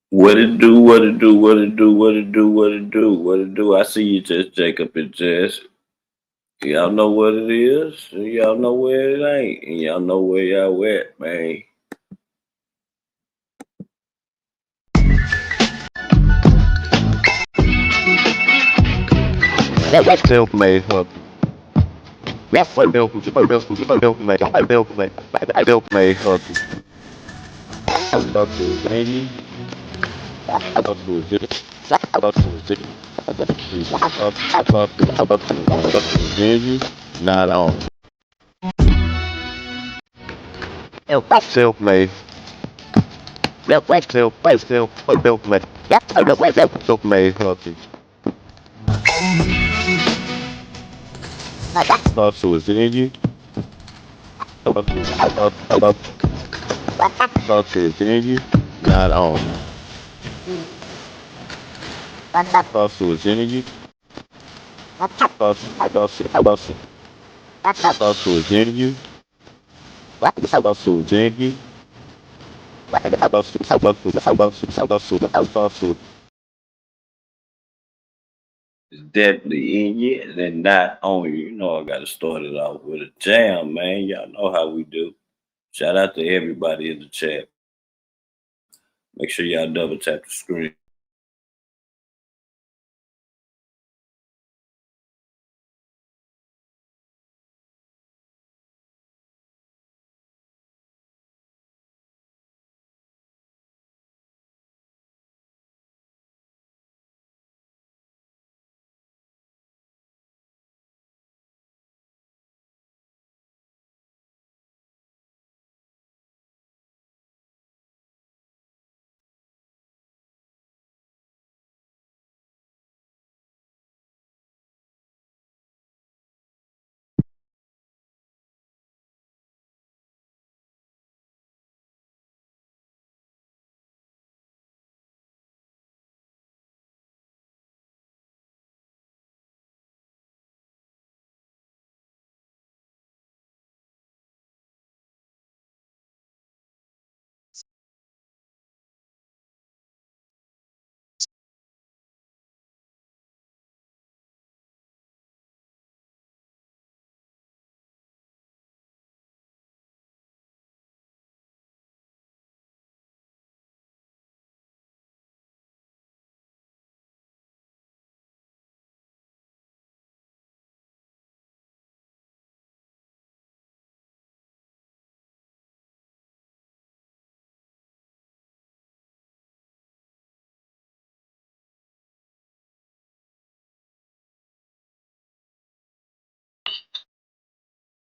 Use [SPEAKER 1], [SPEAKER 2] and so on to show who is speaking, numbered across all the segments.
[SPEAKER 1] What it do, what it do, what it do, what it do, what it do, what it do. I see you just Jacob and Jess. Y'all know what it is. Y'all know where it ain't. And y'all know where y'all at, man.
[SPEAKER 2] Self-made hustle. Self-made hustle. Hustle is easy. Hustle is easy. Hustle is easy. Hustle is easy. Not on. Self-made. Self-made hustle. Hustle is easy. Hustle is easy. Not on. Hustle is energy. Hustle. Hustle is energy. Hustle is energy. Hustle.
[SPEAKER 1] It's definitely in you and not on you. You know I gotta start it off with a jam, man. Y'all know how we do. Shout out to everybody in the chat. Make sure y'all double tap the screen.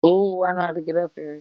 [SPEAKER 3] Oh, I know how to get up here.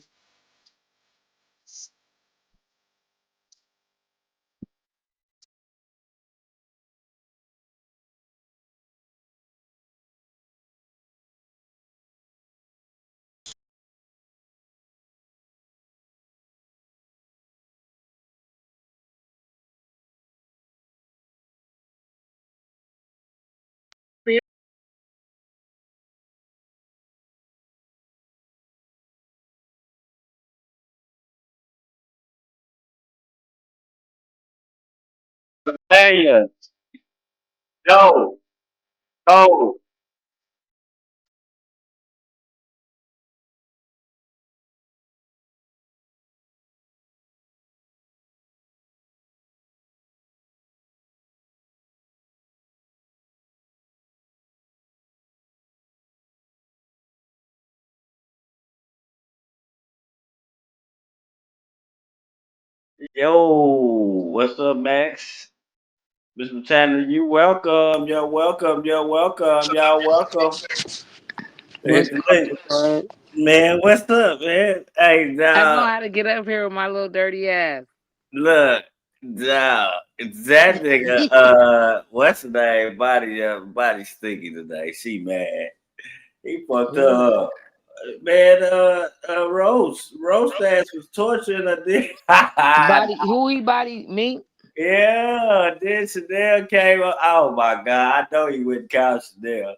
[SPEAKER 1] Hey, yo, yo. Yo, what's up, Max? Mr. Tanner, you welcome. You're welcome. You're welcome. Y'all welcome.
[SPEAKER 3] What's
[SPEAKER 1] It's late.
[SPEAKER 3] up?
[SPEAKER 1] Man, what's up, man? Hey,
[SPEAKER 3] I know
[SPEAKER 1] now,
[SPEAKER 3] how to get up here with my little dirty ass.
[SPEAKER 1] look, now, that nigga, what's the name? Body stinky today. She mad. He fucked
[SPEAKER 3] Who?
[SPEAKER 1] up. Man, Roast ass was torturing her dick.
[SPEAKER 3] Body? Who he body? Me?
[SPEAKER 1] Yeah, then Chanel came up. Oh my god, I know he wouldn't count Chanel.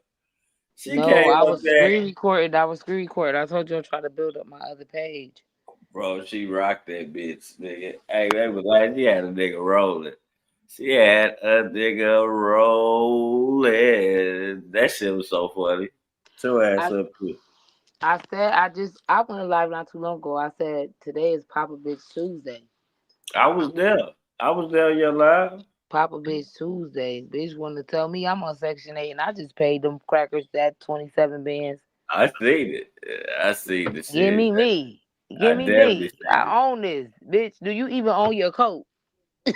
[SPEAKER 1] She
[SPEAKER 3] No,
[SPEAKER 1] came
[SPEAKER 3] I
[SPEAKER 1] up
[SPEAKER 3] was
[SPEAKER 1] there,
[SPEAKER 3] screen recorded. I was screen recorded. I told you I try to build up my other page.
[SPEAKER 1] bro. She rocked that bitch, nigga. Hey, they was like, she had a nigga rolling. She had a nigga rolling. That shit was so funny. Two ass
[SPEAKER 3] I
[SPEAKER 1] up too.
[SPEAKER 3] I went live not too long ago. I said today is Papa Bitch Tuesday.
[SPEAKER 1] I was there. I was there in your live.
[SPEAKER 3] Papa Bitch Tuesday. Bitch wanna tell me I'm on Section 8 and I just paid them crackers that 27 bands.
[SPEAKER 1] I seen it. I seen the
[SPEAKER 3] Give
[SPEAKER 1] shit.
[SPEAKER 3] me me.
[SPEAKER 1] I
[SPEAKER 3] Give me
[SPEAKER 1] definitely
[SPEAKER 3] me.
[SPEAKER 1] seen it.
[SPEAKER 3] I own this. Bitch, do you even own your coat?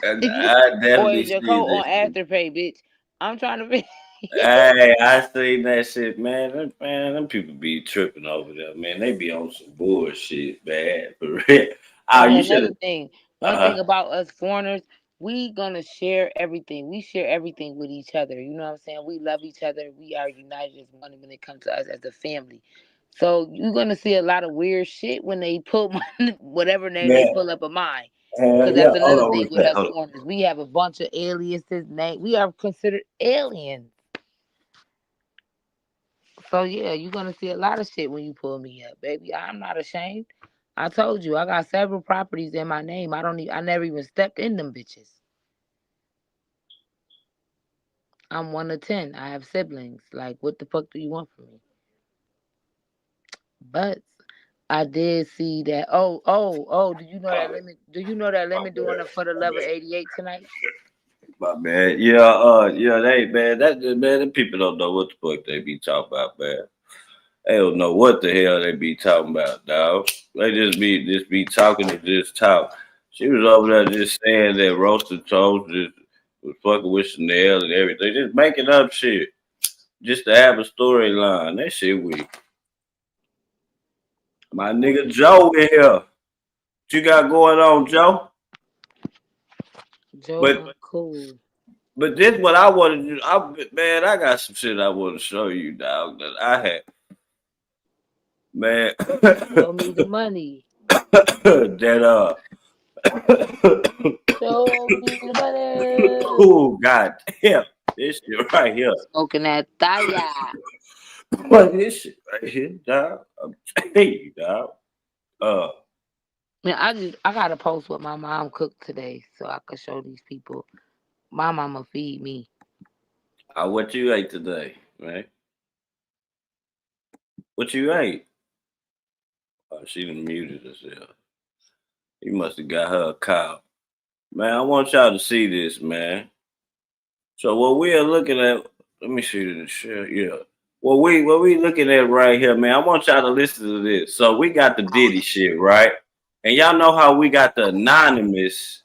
[SPEAKER 1] And I
[SPEAKER 3] Or
[SPEAKER 1] definitely
[SPEAKER 3] is your
[SPEAKER 1] seen
[SPEAKER 3] coat
[SPEAKER 1] that
[SPEAKER 3] on
[SPEAKER 1] shit.
[SPEAKER 3] Afterpay, bitch? I'm trying to be
[SPEAKER 1] Hey, I seen that shit, man. Them people be tripping over there, man. They be on some bullshit, man. For real. Oh,
[SPEAKER 3] And
[SPEAKER 1] you should
[SPEAKER 3] another
[SPEAKER 1] have.
[SPEAKER 3] thing, one
[SPEAKER 1] Uh,
[SPEAKER 3] thing about us foreigners, we gonna share everything. We share everything with each other. You know what I'm saying? We love each other. We are united as one when it comes to us as a family. So you're gonna see a lot of weird shit when they pull whatever name they
[SPEAKER 1] man,
[SPEAKER 3] pull up of mine.
[SPEAKER 1] hell
[SPEAKER 3] Cause
[SPEAKER 1] yeah.
[SPEAKER 3] that's
[SPEAKER 1] Hold
[SPEAKER 3] another
[SPEAKER 1] on,
[SPEAKER 3] thing
[SPEAKER 1] real
[SPEAKER 3] with
[SPEAKER 1] fast.
[SPEAKER 3] us
[SPEAKER 1] Hold on.
[SPEAKER 3] foreigners. We have a bunch of aliases. We are considered aliens. So yeah, you're gonna see a lot of shit when you pull me up, baby. I'm not ashamed. I told you I got several properties in my name. I never even stepped in them bitches. I'm one of 10. I have siblings. Like what the fuck do you want from me? But I did see that. Oh. Do you know that
[SPEAKER 1] My
[SPEAKER 3] limit doing
[SPEAKER 1] bad.
[SPEAKER 3] it for the
[SPEAKER 1] My
[SPEAKER 3] level
[SPEAKER 1] bad.
[SPEAKER 3] 88 tonight?
[SPEAKER 1] My bad. Yeah, yeah, they man, them people don't know what the fuck they be talking about, man. They don't know what the hell they be talking about, dog. They just be talking to just talk. She was over there just saying that roasted toast just was fucking with Chanel and everything, just making up shit just to have a storyline. That shit weak. My nigga Joe in here. What you got going on, Joe?
[SPEAKER 3] Joe,
[SPEAKER 1] But
[SPEAKER 3] I'm cool.
[SPEAKER 1] this what I want to do. Man, I got some shit I want to show you, dog. That I had, man.
[SPEAKER 3] Show me the money.
[SPEAKER 1] that
[SPEAKER 3] Show me the money.
[SPEAKER 1] oh god damn, this shit right here.
[SPEAKER 3] Smoking that thaya.
[SPEAKER 1] What this shit right here, dog? I'm telling you, dog. Uh,
[SPEAKER 3] Man, I gotta post what my mom cooked today so I could show these people. My mama feed me.
[SPEAKER 1] what you ate today, right? What you ate? She done muted herself. You must have got her a cow. Man, I want y'all to see this, man. So what we are looking at, let me see the share. Yeah. What we looking at right here, man. I want y'all to listen to this. So we got the Diddy shit, right? And y'all know how we got the anonymous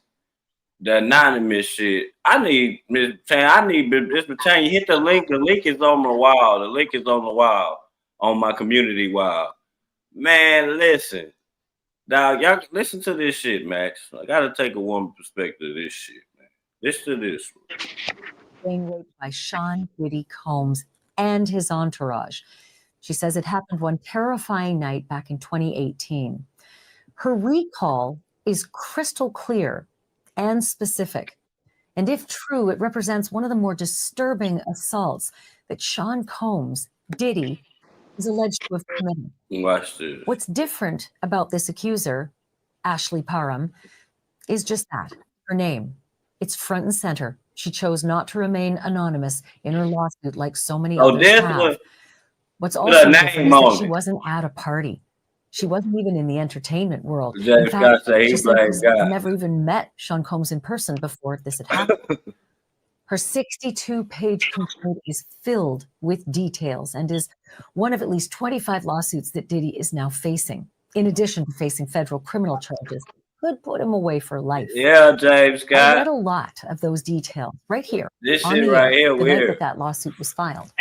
[SPEAKER 1] shit. I need Miss Tan, I need Miss Tan, you hit the link. The link is on the wall. The link is on the wall on my community wall. Man, listen. Now y'all listen to this shit, Max. I gotta take a woman perspective of this shit, man. Listen to this.
[SPEAKER 4] Being raped by Sean Diddy Combs and his entourage. She says it happened one terrifying night back in 2018. Her recall is crystal clear and specific. And if true, it represents one of the more disturbing assaults that Sean Combs, Diddy, is alleged to have committed.
[SPEAKER 1] Watch this.
[SPEAKER 4] What's different about this accuser, Ashley Parham, is just that, her name. It's front and center. She chose not to remain anonymous in her lawsuit like so many
[SPEAKER 1] Oh,
[SPEAKER 4] others
[SPEAKER 1] this
[SPEAKER 4] have.
[SPEAKER 1] one
[SPEAKER 4] What's
[SPEAKER 1] with a
[SPEAKER 4] also different
[SPEAKER 1] name
[SPEAKER 4] is that
[SPEAKER 1] on
[SPEAKER 4] she
[SPEAKER 1] it.
[SPEAKER 4] wasn't at a party. She wasn't even in the entertainment world. In
[SPEAKER 1] James
[SPEAKER 4] fact,
[SPEAKER 1] Scott say
[SPEAKER 4] she
[SPEAKER 1] he
[SPEAKER 4] said
[SPEAKER 1] blamed
[SPEAKER 4] she's
[SPEAKER 1] God.
[SPEAKER 4] never even met Sean Combs in person before this had happened. Her 62-page complaint is filled with details and is one of at least 25 lawsuits that Diddy is now facing, in addition to facing federal criminal charges. Could put him away for life.
[SPEAKER 1] Yeah, James
[SPEAKER 4] I
[SPEAKER 1] Scott.
[SPEAKER 4] read a lot of those details right here
[SPEAKER 1] This
[SPEAKER 4] on
[SPEAKER 1] shit
[SPEAKER 4] the
[SPEAKER 1] right
[SPEAKER 4] air
[SPEAKER 1] here
[SPEAKER 4] the night that
[SPEAKER 1] weird.
[SPEAKER 4] that lawsuit was filed.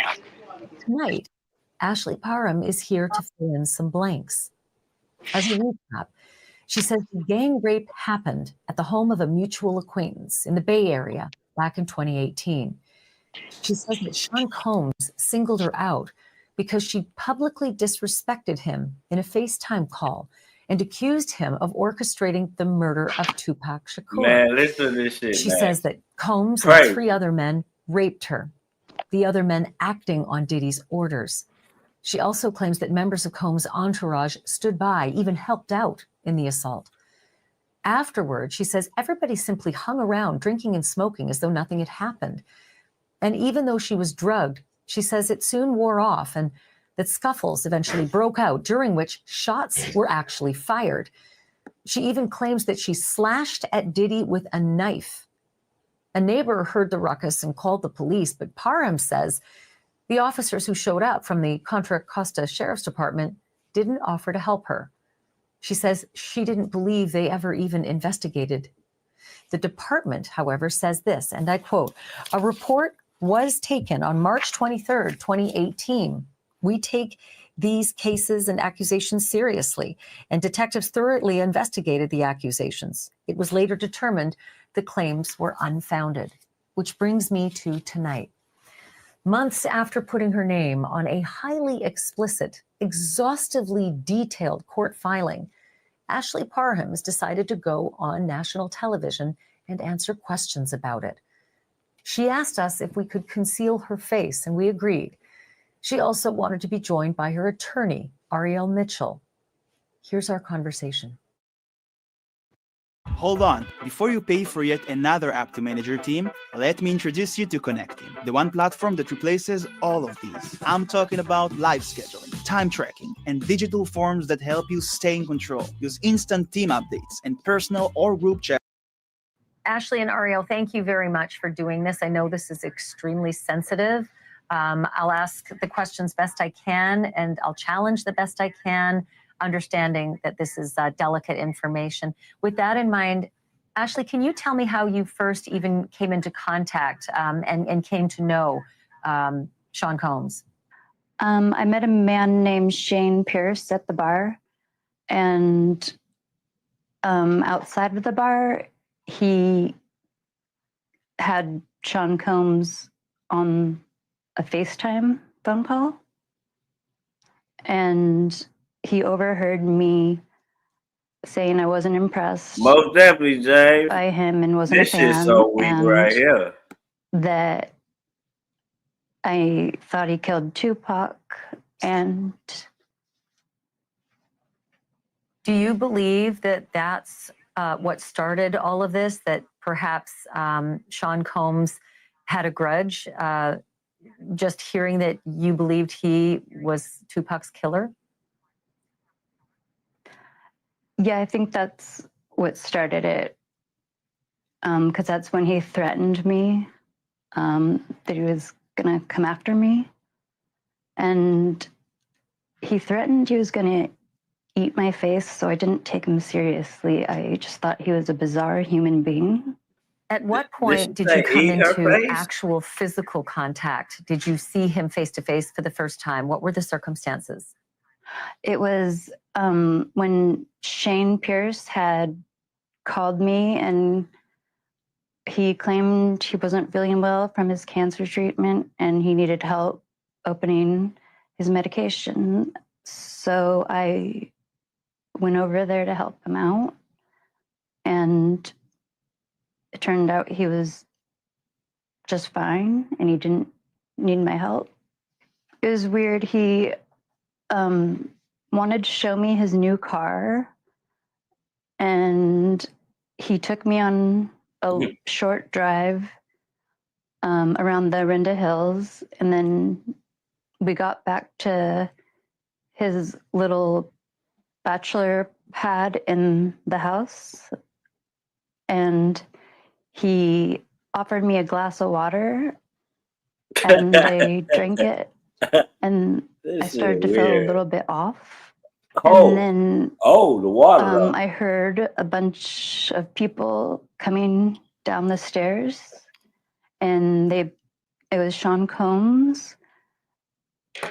[SPEAKER 4] Tonight, Ashley Parham is here to fill in some blanks. As a recap, she says the gang rape happened at the home of a mutual acquaintance in the Bay Area back in 2018. She says that Sean Combs singled her out because she publicly disrespected him in a FaceTime call and accused him of orchestrating the murder of Tupac Shakur.
[SPEAKER 1] Man, listen to this shit,
[SPEAKER 4] She
[SPEAKER 1] man.
[SPEAKER 4] says that Combs and
[SPEAKER 1] Crazy.
[SPEAKER 4] 3 other men raped her, the other men acting on Diddy's orders. She also claims that members of Combs' entourage stood by, even helped out in the assault. Afterward, she says everybody simply hung around drinking and smoking as though nothing had happened. And even though she was drugged, she says it soon wore off and that scuffles eventually broke out, during which shots were actually fired. She even claims that she slashed at Diddy with a knife. A neighbor heard the ruckus and called the police, but Parham says the officers who showed up from the Contra Costa Sheriff's Department didn't offer to help her. She says she didn't believe they ever even investigated. The department, however, says this, and I quote, "A report was taken on March 23rd, 2018. We take these cases and accusations seriously, and detectives thoroughly investigated the accusations. It was later determined the claims were unfounded." Which brings me to tonight. Months after putting her name on a highly explicit, exhaustively detailed court filing, Ashley Parham has decided to go on national television and answer questions about it. She asked us if we could conceal her face, and we agreed. She also wanted to be joined by her attorney, Ariel Mitchell. Here's our conversation.
[SPEAKER 5] Hold on, before you pay for yet another app to manage your team, let me introduce you to Connecting, the one platform that replaces all of these. I'm talking about live scheduling, time tracking, and digital forms that help you stay in control. Use instant team updates and personal or group chat.
[SPEAKER 4] Ashley and Ariel, thank you very much for doing this. I know this is extremely sensitive. I'll ask the questions best I can, and I'll challenge the best I can, understanding that this is delicate information. With that in mind, Ashley, can you tell me how you first even came into contact and came to know Sean Combs?
[SPEAKER 6] I met a man named Shane Pierce at the bar, and outside of the bar, he had Sean Combs on a FaceTime phone call, and he overheard me saying I wasn't impressed
[SPEAKER 1] Most definitely, James.
[SPEAKER 6] by him and wasn't
[SPEAKER 1] This
[SPEAKER 6] a fan,
[SPEAKER 1] is so weak
[SPEAKER 6] and
[SPEAKER 1] right here.
[SPEAKER 6] that I thought he killed Tupac. And
[SPEAKER 4] do you believe that that's what started all of this, that perhaps Sean Combs had a grudge, just hearing that you believed he was Tupac's killer?
[SPEAKER 6] yeah, I think that's what started it, because that's when he threatened me, that he was going to come after me. And he threatened he was going to eat my face, so I didn't take him seriously. I just thought he was a bizarre human being.
[SPEAKER 4] At what point did you come into actual physical contact? Did you see him face to face for the first time? What were the circumstances?
[SPEAKER 6] It was when Shane Pierce had called me, and he claimed he wasn't feeling well from his cancer treatment and he needed help opening his medication. So I went over there to help him out, and it turned out he was just fine and he didn't need my help. It was weird. He wanted to show me his new car, and he took me on a short drive around the Renda Hills, and then we got back to his little bachelor pad in the house, and he offered me a glass of water, and I drank it, and I started to feel a little bit off. And then
[SPEAKER 1] the water.
[SPEAKER 6] I heard a bunch of people coming down the stairs, and it was Sean Combs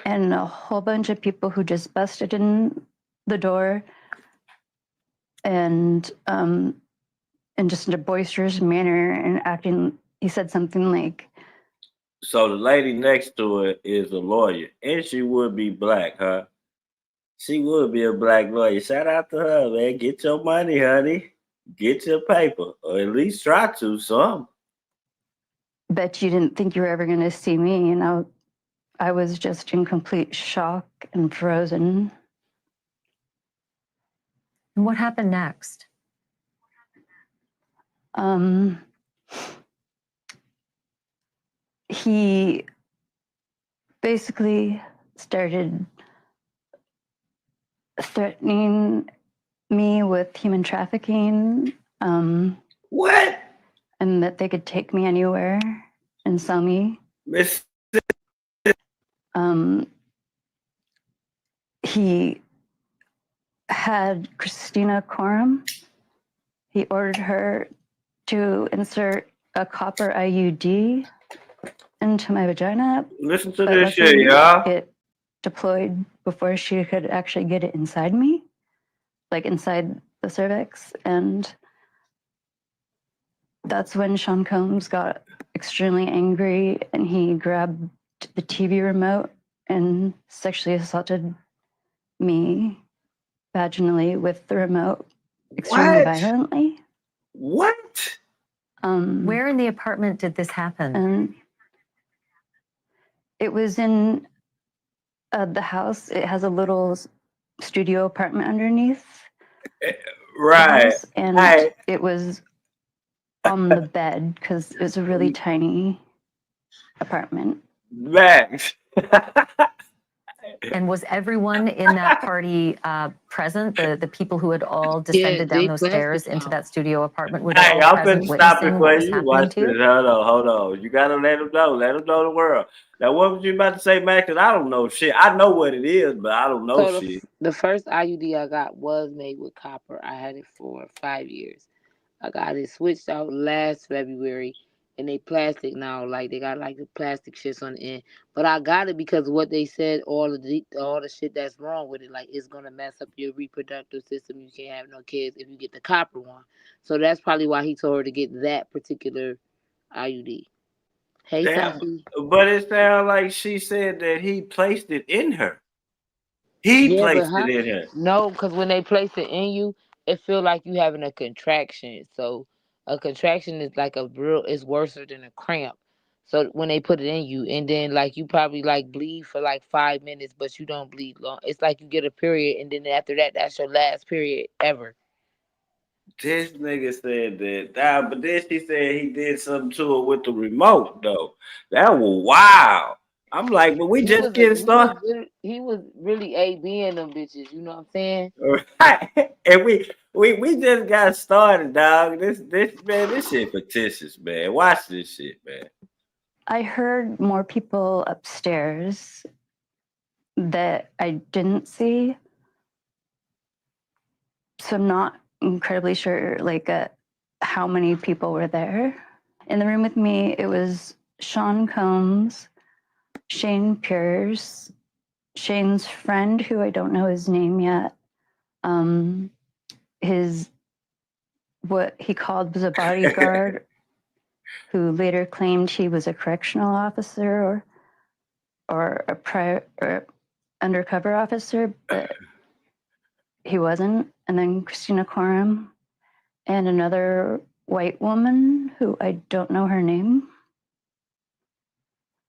[SPEAKER 6] and a whole bunch of people who just busted in the door, and in just a boisterous manner and acting. He said something like,
[SPEAKER 1] so the lady next to it is a lawyer, and she would be black, huh? She would be a black lawyer. Shout out to her, man. Get your money, honey. Get your paper, or at least try to, some.
[SPEAKER 6] bet you didn't think you were ever going to see me. You know, I was just in complete shock and frozen.
[SPEAKER 4] And what happened next?
[SPEAKER 6] He basically started threatening me with human trafficking.
[SPEAKER 1] What?
[SPEAKER 6] And that they could take me anywhere and sell me. He had Christina Coram. He ordered her to insert a copper IUD into my vagina.
[SPEAKER 1] Listen to this shit, y'all.
[SPEAKER 6] It deployed before she could actually get it inside me, like inside the cervix. And that's when Sean Combs got extremely angry and he grabbed the TV remote and sexually assaulted me vaginally with the remote extremely violently.
[SPEAKER 1] What?
[SPEAKER 4] Where in the apartment did this happen?
[SPEAKER 6] And it was in the house. It has a little studio apartment underneath.
[SPEAKER 1] Right.
[SPEAKER 6] The house, and it was on the bed because it was a really tiny apartment.
[SPEAKER 1] Max.
[SPEAKER 4] And was everyone in that party present? The people who had all descended down those stairs into that studio apartment, were they all present witnessing what was happening to you?
[SPEAKER 1] Hold on. You gotta let them know. Let them know the world. Now, what was you about to say, Max? Because I don't know shit. I know what it is, but I don't know shit.
[SPEAKER 3] The first IUD I got was made with copper. I had it for 5 years. I got it switched out last February, and they plastic now. Like they got like the plastic shits on the end. But I got it because what they said, all the shit that's wrong with it, like it's gonna mess up your reproductive system. You can't have no kids if you get the copper one. So that's probably why he told her to get that particular IUD. Hey, Safi.
[SPEAKER 1] But it sounds like she said that he placed it in her. He placed it in her.
[SPEAKER 3] No, because when they place it in you, it feel like you having a contraction. So a contraction is like it's worse than a cramp. So when they put it in you, and then like you probably like bleed for like 5 minutes, but you don't bleed long. It's like you get a period, and then after that, that's your last period ever.
[SPEAKER 1] This nigga said that, but then she said he did something to it with the remote, though. That was wild. I'm like, but we just getting started.
[SPEAKER 3] He was really ABing them bitches. You know what I'm saying?
[SPEAKER 1] Right. And we just got started, dog. This shit fictitious, man. Watch this shit, man.
[SPEAKER 6] I heard more people upstairs that I didn't see. So I'm not incredibly sure like how many people were there. In the room with me, it was Sean Combs, Shane Pierce, Shane's friend, who I don't know his name yet. What he called was a bodyguard who later claimed he was a correctional officer or undercover officer, but he wasn't. And then Christina Coram and another white woman who I don't know her name.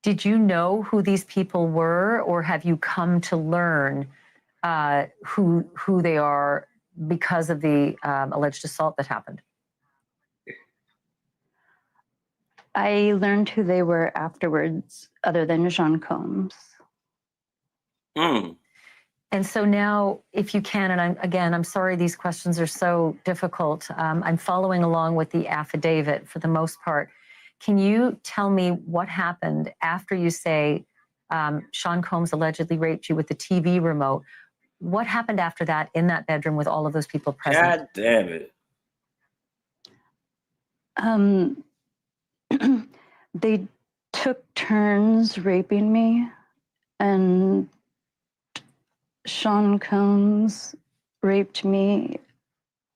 [SPEAKER 4] Did you know who these people were, or have you come to learn who they are because of the alleged assault that happened?
[SPEAKER 6] I learned who they were afterwards, other than Sean Combs.
[SPEAKER 4] And so now, if you can, and I'm sorry these questions are so difficult. I'm following along with the affidavit for the most part. Can you tell me what happened after you say Sean Combs allegedly raped you with the TV remote? What happened after that in that bedroom with all of those people present?
[SPEAKER 1] God damn it.
[SPEAKER 6] They took turns raping me, and Sean Combs raped me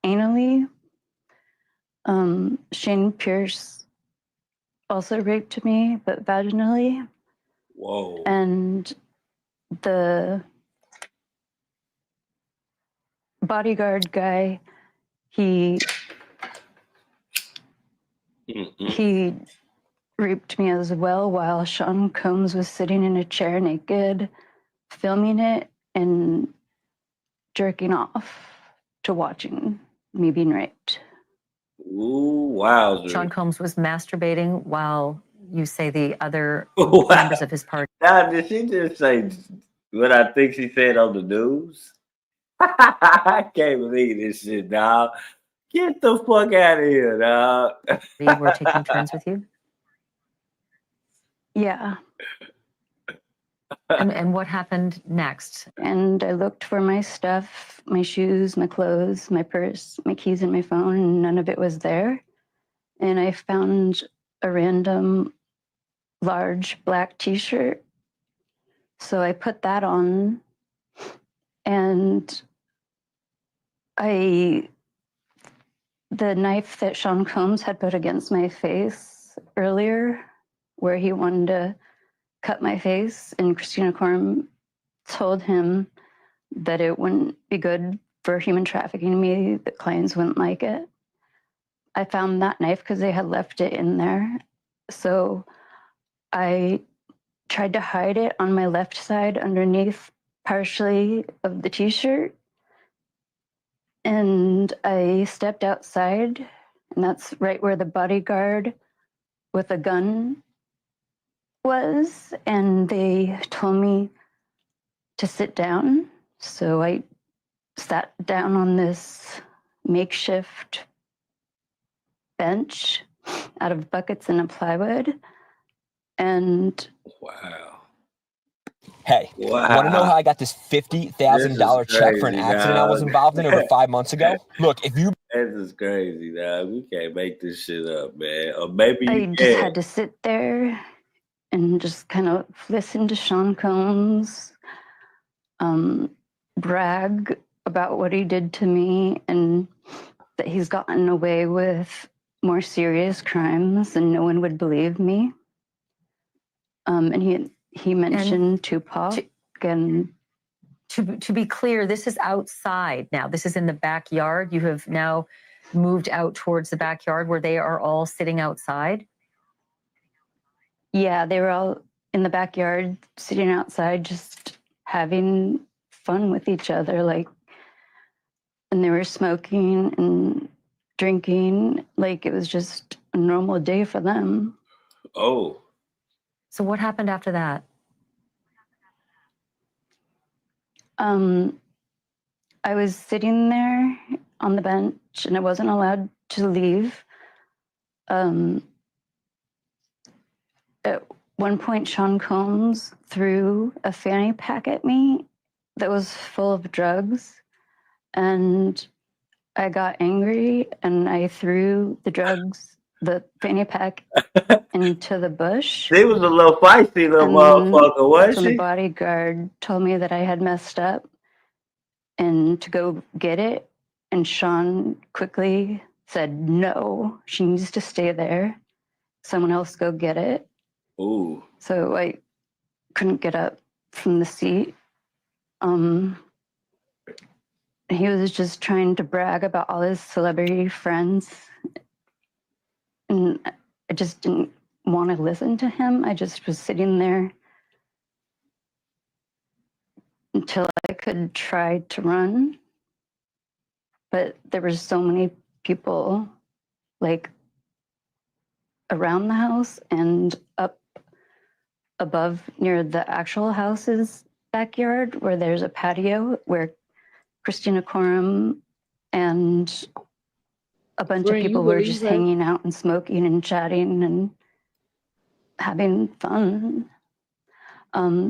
[SPEAKER 6] anally. Shane Pierce also raped me, but vaginally.
[SPEAKER 1] Whoa.
[SPEAKER 6] And the bodyguard guy, he raped me as well while Sean Combs was sitting in a chair naked, filming it and jerking off to watching me being raped.
[SPEAKER 1] Ooh, wowzer.
[SPEAKER 4] Sean Combs was masturbating while you say the other
[SPEAKER 1] Wow.
[SPEAKER 4] members of his party.
[SPEAKER 1] Now, did she just say what I think she said on the news? I can't believe this shit, dog. Get the fuck out of here, dog.
[SPEAKER 4] Were taking turns with you?
[SPEAKER 6] Yeah.
[SPEAKER 4] And what happened next?
[SPEAKER 6] And I looked for my stuff, my shoes, my clothes, my purse, my keys, and my phone, and none of it was there. And I found a random large black t-shirt. So I put that on, and the knife that Sean Combs had put against my face earlier, where he wanted to cut my face, and Christina Coram told him that it wouldn't be good for human trafficking me, that clients wouldn't like it. I found that knife because they had left it in there. So I tried to hide it on my left side underneath partially of the t-shirt. And I stepped outside, and that's right where the bodyguard with a gun was. And they told me to sit down. So I sat down on this makeshift bench out of buckets and a plywood. And
[SPEAKER 1] Wow.
[SPEAKER 2] Hey, want to know how I got this $50,000 check for an accident I was involved in over 5 months ago? Look, if you...
[SPEAKER 1] This is crazy, dog. We can't make this shit up, man. Or maybe you
[SPEAKER 6] I
[SPEAKER 1] can.
[SPEAKER 6] just had to sit there and just kind of listen to Sean Combs brag about what he did to me, and that he's gotten away with more serious crimes and no one would believe me. And he mentioned Tupac. And
[SPEAKER 4] to be clear, this is outside now. This is in the backyard. You have now moved out towards the backyard where they are all sitting outside.
[SPEAKER 6] Yeah, they were all in the backyard sitting outside just having fun with each other, like, and they were smoking and drinking like it was just a normal day for them.
[SPEAKER 1] Oh.
[SPEAKER 4] So what happened after that?
[SPEAKER 6] I was sitting there on the bench and I wasn't allowed to leave. At one point, Sean Combs threw a fanny pack at me that was full of drugs, and I got angry and I threw the fanny pack into the bush.
[SPEAKER 1] She was a little feisty little motherfucker, wasn't
[SPEAKER 6] when
[SPEAKER 1] she?
[SPEAKER 6] the bodyguard told me that I had messed up and to go get it, and Sean quickly said, no, she needs to stay there. Someone else go get it.
[SPEAKER 1] Ooh.
[SPEAKER 6] So I couldn't get up from the seat. He was just trying to brag about all his celebrity friends. And I just didn't want to listen to him. I just was sitting there until I could try to run. But there were so many people, like, around the house and up above near the actual house's backyard, where there's a patio where Christina Coram and a bunch of people were just hanging out and smoking and chatting and having fun.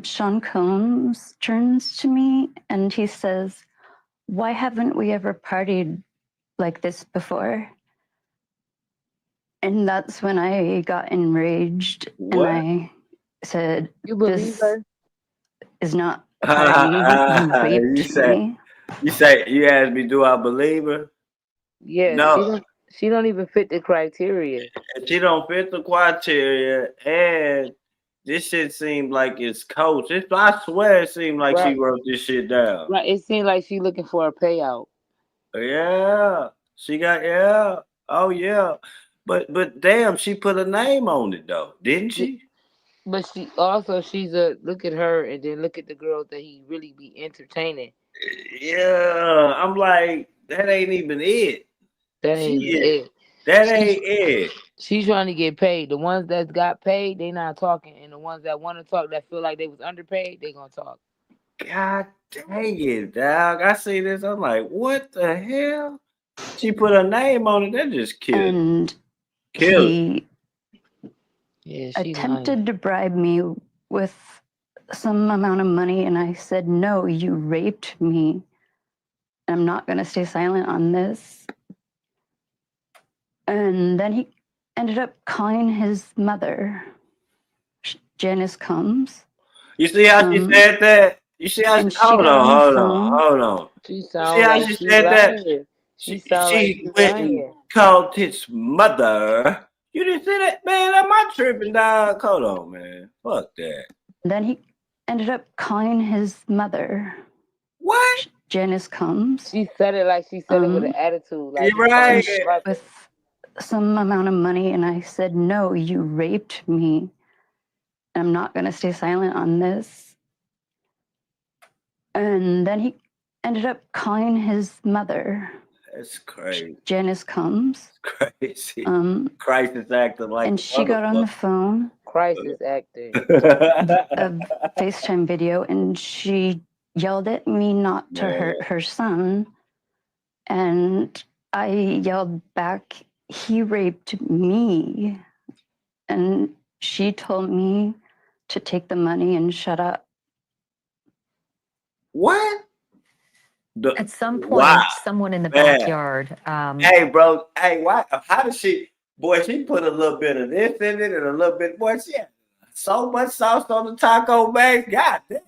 [SPEAKER 6] Sean Combs turns to me and he says, why haven't we ever partied like this before? And that's when I got enraged.
[SPEAKER 1] What?
[SPEAKER 6] And I said,
[SPEAKER 3] You believe her?
[SPEAKER 6] Is not a party. You raped me.
[SPEAKER 1] You asked me, do I believe her?
[SPEAKER 3] Yeah,
[SPEAKER 1] No.
[SPEAKER 3] she don't even fit the criteria.
[SPEAKER 1] She don't fit the criteria, and this shit seemed like it's coached. I swear it seemed like she wrote this shit down.
[SPEAKER 3] Right, it seemed like she looking for a payout.
[SPEAKER 1] Yeah, she got oh yeah, but damn, she put a name on it though, didn't she?
[SPEAKER 3] But she's a look at her and then look at the girls that he really be entertaining.
[SPEAKER 1] Yeah, I'm like that ain't even it.
[SPEAKER 3] That ain't even it.
[SPEAKER 1] That ain't it.
[SPEAKER 3] She's trying to get paid. The ones that got paid, they not talking, and the ones that want to talk, that feel like they was underpaid, they gonna talk.
[SPEAKER 1] God dang it, dog. I see this. I'm like, what the hell? She put her name on it. That just killed.
[SPEAKER 6] And
[SPEAKER 1] Killed.
[SPEAKER 6] he attempted to bribe me with some amount of money, and I said, no, you raped me. I'm not going to stay silent on this. And then he ended up calling his mother, Janice Combs.
[SPEAKER 1] You see how she said that? You see how she, hold on.
[SPEAKER 3] She
[SPEAKER 1] see how she said that? She went and called his mother. You didn't see that? Man, am I tripping, dog? Hold on, man. Fuck that.
[SPEAKER 6] Then he ended up calling his mother.
[SPEAKER 1] What?
[SPEAKER 6] Janice Combs.
[SPEAKER 3] She said it like she said it with an attitude. Like
[SPEAKER 6] you're right. With some amount of money, and I said, no, you raped me. I'm not going to stay silent on this. And then he ended up calling his mother.
[SPEAKER 1] That's crazy.
[SPEAKER 6] Janice Combs.
[SPEAKER 1] Crazy. Crisis actor like.
[SPEAKER 6] And she got on the phone.
[SPEAKER 3] Crisis actor.
[SPEAKER 6] A FaceTime video, and she yelled at me not to hurt her son. And I yelled back, he raped me. And she told me to take the money and shut up.
[SPEAKER 1] What?
[SPEAKER 4] At some point, someone in the backyard.
[SPEAKER 1] Hey, bro. Hey, why? How does she? Boy, she put a little bit of this in it and a little bit. Boy, she had so much sauce on the taco bag. God damn.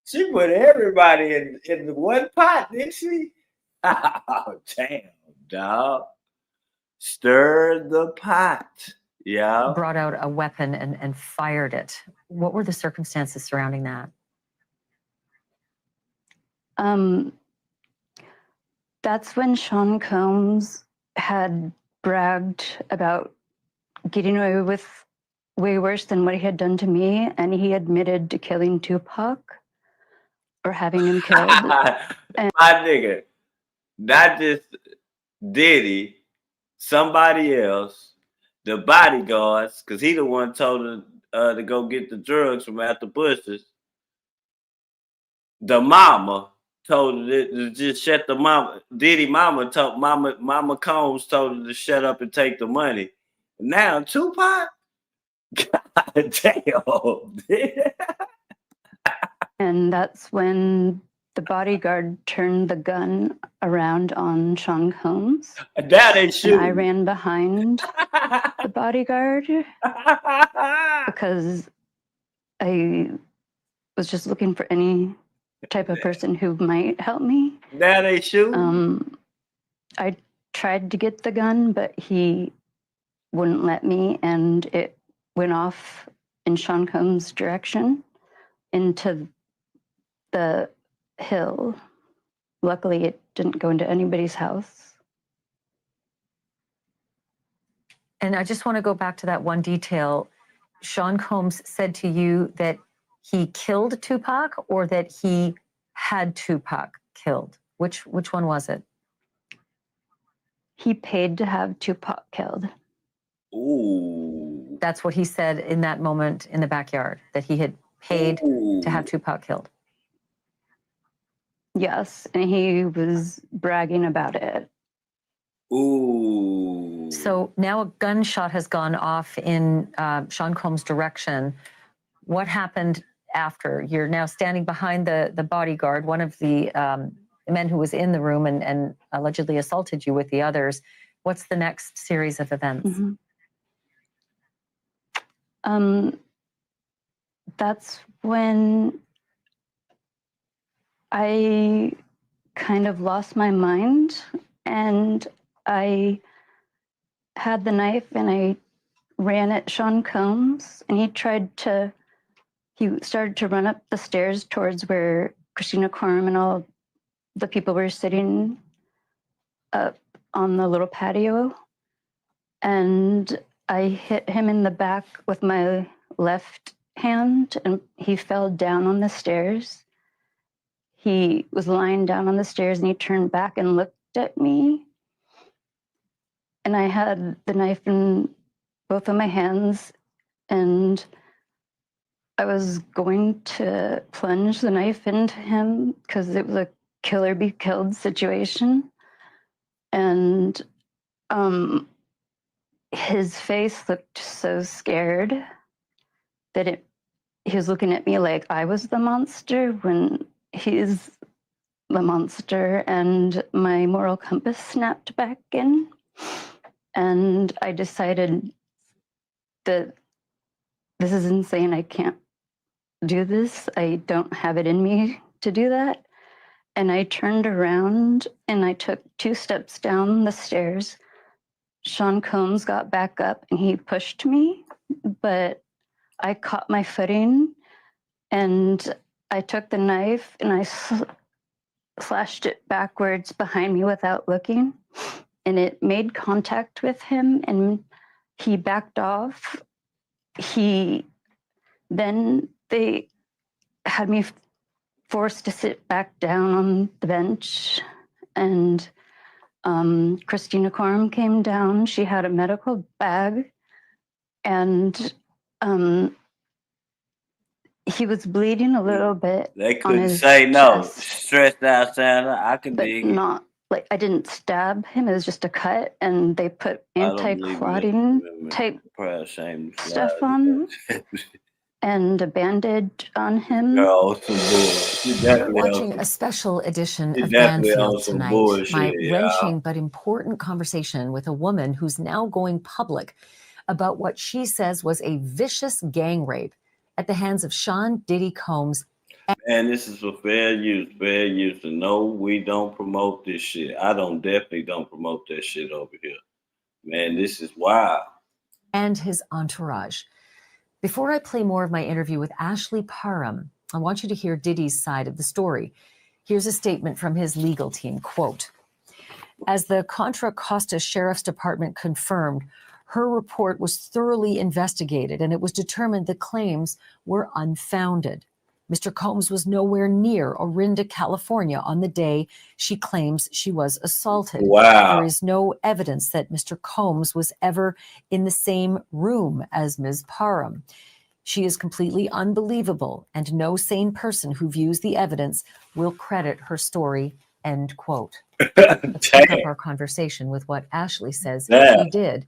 [SPEAKER 1] She put everybody in the one pot, didn't she? Oh, damn, dog. Stir the pot. Yeah.
[SPEAKER 4] Brought out a weapon and fired it. What were the circumstances surrounding that?
[SPEAKER 6] That's when Sean Combs had bragged about getting away with way worse than what he had done to me, and he admitted to killing Tupac or having him killed.
[SPEAKER 1] My nigga, not just Diddy, somebody else, the bodyguards, because he the one told her to go get the drugs from after Bush's. The mama told her to just shut the mama. Diddy mama told Mama Combs told her to shut up and take the money. Now Tupac, God damn.
[SPEAKER 6] And that's when the bodyguard turned the gun around on Sean Combs.
[SPEAKER 1] Now they shoot.
[SPEAKER 6] I ran behind the bodyguard because I was just looking for any type of person who might help me.
[SPEAKER 1] Now they shoot.
[SPEAKER 6] I tried to get the gun, but he wouldn't let me, and it went off in Sean Combs' direction into the hill. Luckily, it didn't go into anybody's house.
[SPEAKER 4] And I just want to go back to that one detail. Sean Combs said to you that he killed Tupac or that he had Tupac killed? Which one was it?
[SPEAKER 6] He paid to have Tupac killed.
[SPEAKER 1] Ooh.
[SPEAKER 4] That's what he said in that moment in the backyard, that he had paid to have Tupac killed.
[SPEAKER 6] Yes, and he was bragging about it.
[SPEAKER 1] Ooh.
[SPEAKER 4] So now a gunshot has gone off in Sean Combs' direction. What happened after? You're now standing behind the bodyguard, one of the men who was in the room and allegedly assaulted you with the others. What's the next series of events?
[SPEAKER 6] That's when I kind of lost my mind, and I had the knife and I ran at Sean Combs, and he started to run up the stairs towards where Christina Quorum and all the people were sitting up on the little patio. And I hit him in the back with my left hand, and he fell down on the stairs. He was lying down on the stairs, and he turned back and looked at me. and I had the knife in both of my hands, and I was going to plunge the knife into him because it was a kill or be killed situation. And his face looked so scared that he was looking at me like I was the monster when he's the monster, and my moral compass snapped back in. And I decided that this is insane. I can't do this. I don't have it in me to do that. And I turned around and I took 2 steps down the stairs. Sean Combs got back up and he pushed me, but I caught my footing and I took the knife and I slashed it backwards behind me without looking. And it made contact with him and he backed off. Then they had me forced to sit back down on the bench, and Christina Coram came down. She had a medical bag, and he was bleeding a little bit.
[SPEAKER 1] They
[SPEAKER 6] on
[SPEAKER 1] couldn't
[SPEAKER 6] his
[SPEAKER 1] say no.
[SPEAKER 6] chest,
[SPEAKER 1] Stressed out, Santa. I can
[SPEAKER 6] but
[SPEAKER 1] dig it.
[SPEAKER 6] not like I didn't stab him. It was just a cut, and they put
[SPEAKER 1] I don't believe in
[SPEAKER 6] anti-clotting type
[SPEAKER 1] proud, shame,
[SPEAKER 6] stuff on and a bandage on him.
[SPEAKER 1] Girl, some bullshit.
[SPEAKER 4] You're watching a special edition of Banfield tonight.
[SPEAKER 1] Bullshit,
[SPEAKER 4] my wrenching but important conversation with a woman who's now going public about what she says was a vicious gang rape at the hands of Sean Diddy Combs.
[SPEAKER 1] And this is for fair use. Fair use. And no, we don't promote this shit. I definitely don't promote that shit over here. Man, this is wild.
[SPEAKER 4] And his entourage. Before I play more of my interview with Ashley Parham, I want you to hear Diddy's side of the story. Here's a statement from his legal team, quote, "As the Contra Costa Sheriff's Department confirmed, her report was thoroughly investigated and it was determined the claims were unfounded. Mr. Combs was nowhere near Orinda, California on the day she claims she was assaulted.
[SPEAKER 1] Wow.
[SPEAKER 4] There is no evidence that Mr. Combs was ever in the same room as Ms. Parham. She is completely unbelievable, and no sane person who views the evidence will credit her story," end quote. Let's pick up our conversation with what Ashley says he did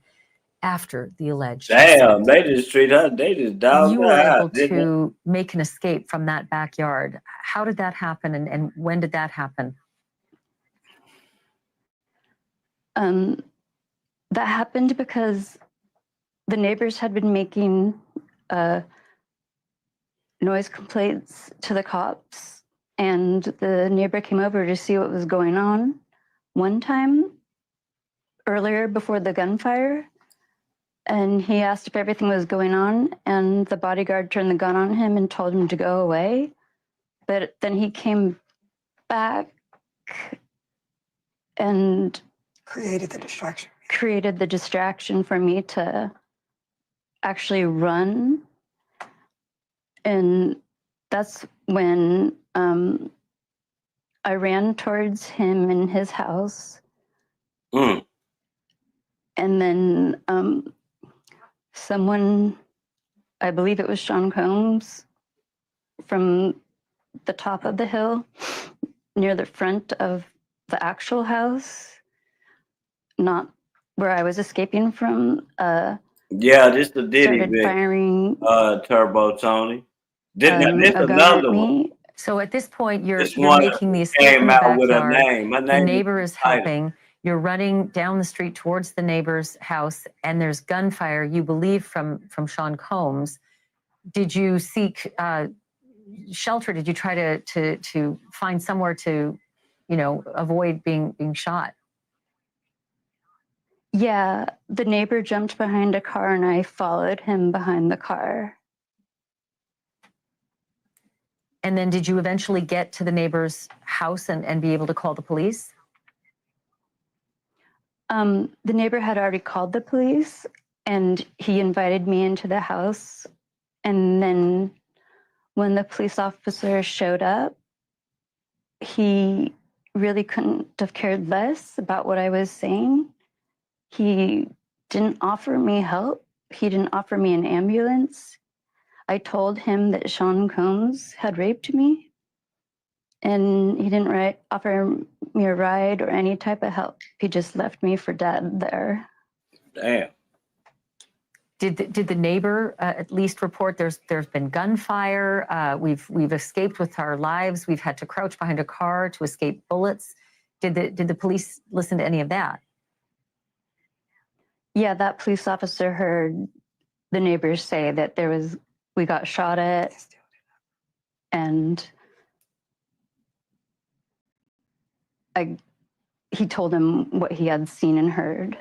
[SPEAKER 4] after the alleged assault.
[SPEAKER 1] They just treat her, they just dog
[SPEAKER 4] You
[SPEAKER 1] her
[SPEAKER 4] were
[SPEAKER 1] out,
[SPEAKER 4] able to make an escape from that backyard. How did that happen, and when did that happen?
[SPEAKER 6] That happened because the neighbors had been making noise complaints to the cops, and the neighbor came over to see what was going on one time earlier before the gunfire, and he asked if everything was going on, and the bodyguard turned the gun on him and told him to go away. But then he came back and created the distraction for me to actually run. And that's when I ran towards him in his house. And then someone, I believe it was Sean Combs, from the top of the hill near the front of the actual house, not where I was escaping from.
[SPEAKER 1] This the Diddy
[SPEAKER 6] started firing
[SPEAKER 1] Turbo Tony. This another one.
[SPEAKER 4] So at this point, you're making the escape
[SPEAKER 1] came
[SPEAKER 4] from the
[SPEAKER 1] out
[SPEAKER 4] backyard.
[SPEAKER 1] with a name. My name
[SPEAKER 4] the neighbor is helping. You're running down the street towards the neighbor's house, and there's gunfire, you believe, from Sean Combs. Did you seek shelter? Did you try to find somewhere to, avoid being shot?
[SPEAKER 6] Yeah, the neighbor jumped behind a car and I followed him behind the car.
[SPEAKER 4] And then did you eventually get to the neighbor's house and be able to call the police?
[SPEAKER 6] The neighbor had already called the police and he invited me into the house. And then when the police officer showed up, he really couldn't have cared less about what I was saying. He didn't offer me help. He didn't offer me an ambulance. I told him that Sean Combs had raped me, and he didn't offer me a ride or any type of help. He just left me for dead there.
[SPEAKER 1] Damn.
[SPEAKER 4] Did the neighbor at least report there's been gunfire? We've escaped with our lives. We've had to crouch behind a car to escape bullets. Did the police listen to any of that?
[SPEAKER 6] Yeah, that police officer heard the neighbors say that we got shot at, and he told him what he had seen and heard.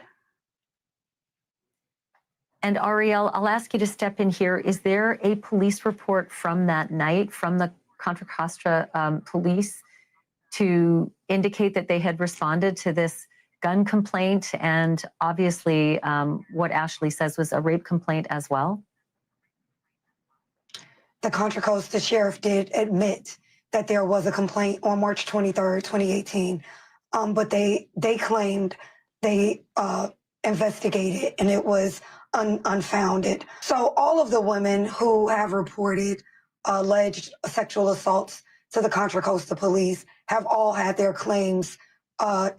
[SPEAKER 4] And Ariel, I'll ask you to step in here. Is there a police report from that night from the Contra Costa police to indicate that they had responded to this gun complaint and obviously what Ashley says was a rape complaint as well?
[SPEAKER 7] The Contra Costa sheriff did admit that there was a complaint on March 23rd, 2018, but they claimed they investigated and it was unfounded. So all of the women who have reported alleged sexual assaults to the Contra Costa police have all had their claims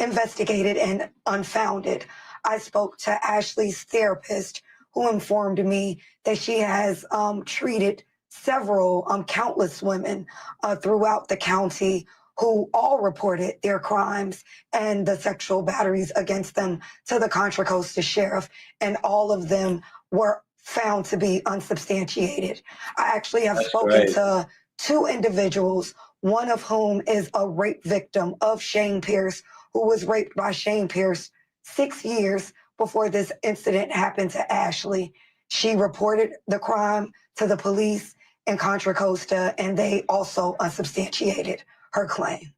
[SPEAKER 7] investigated and unfounded. I spoke to Ashley's therapist, who informed me that she has treated several, countless women throughout the county who all reported their crimes and the sexual batteries against them to the Contra Costa sheriff, and all of them were found to be unsubstantiated. I actually have spoken to 2 individuals, one of whom is a rape victim of Shane Pierce, who was raped by Shane Pierce 6 years before this incident happened to Ashley. She reported the crime to the police in Contra Costa, and they also unsubstantiated her claim.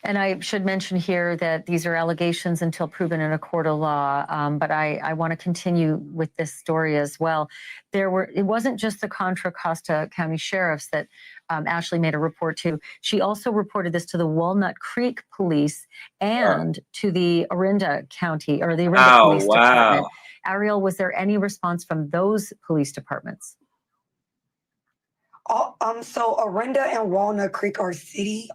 [SPEAKER 4] And I should mention here that these are allegations until proven in a court of law, but I want to continue with this story as well. It wasn't just the Contra Costa County sheriffs that Ashley made a report to. She also reported this to the Walnut Creek Police and to the Orinda County, or the Orinda Police Department. Ariel, was there any response from those police departments?
[SPEAKER 7] So Orinda and Walnut Creek are city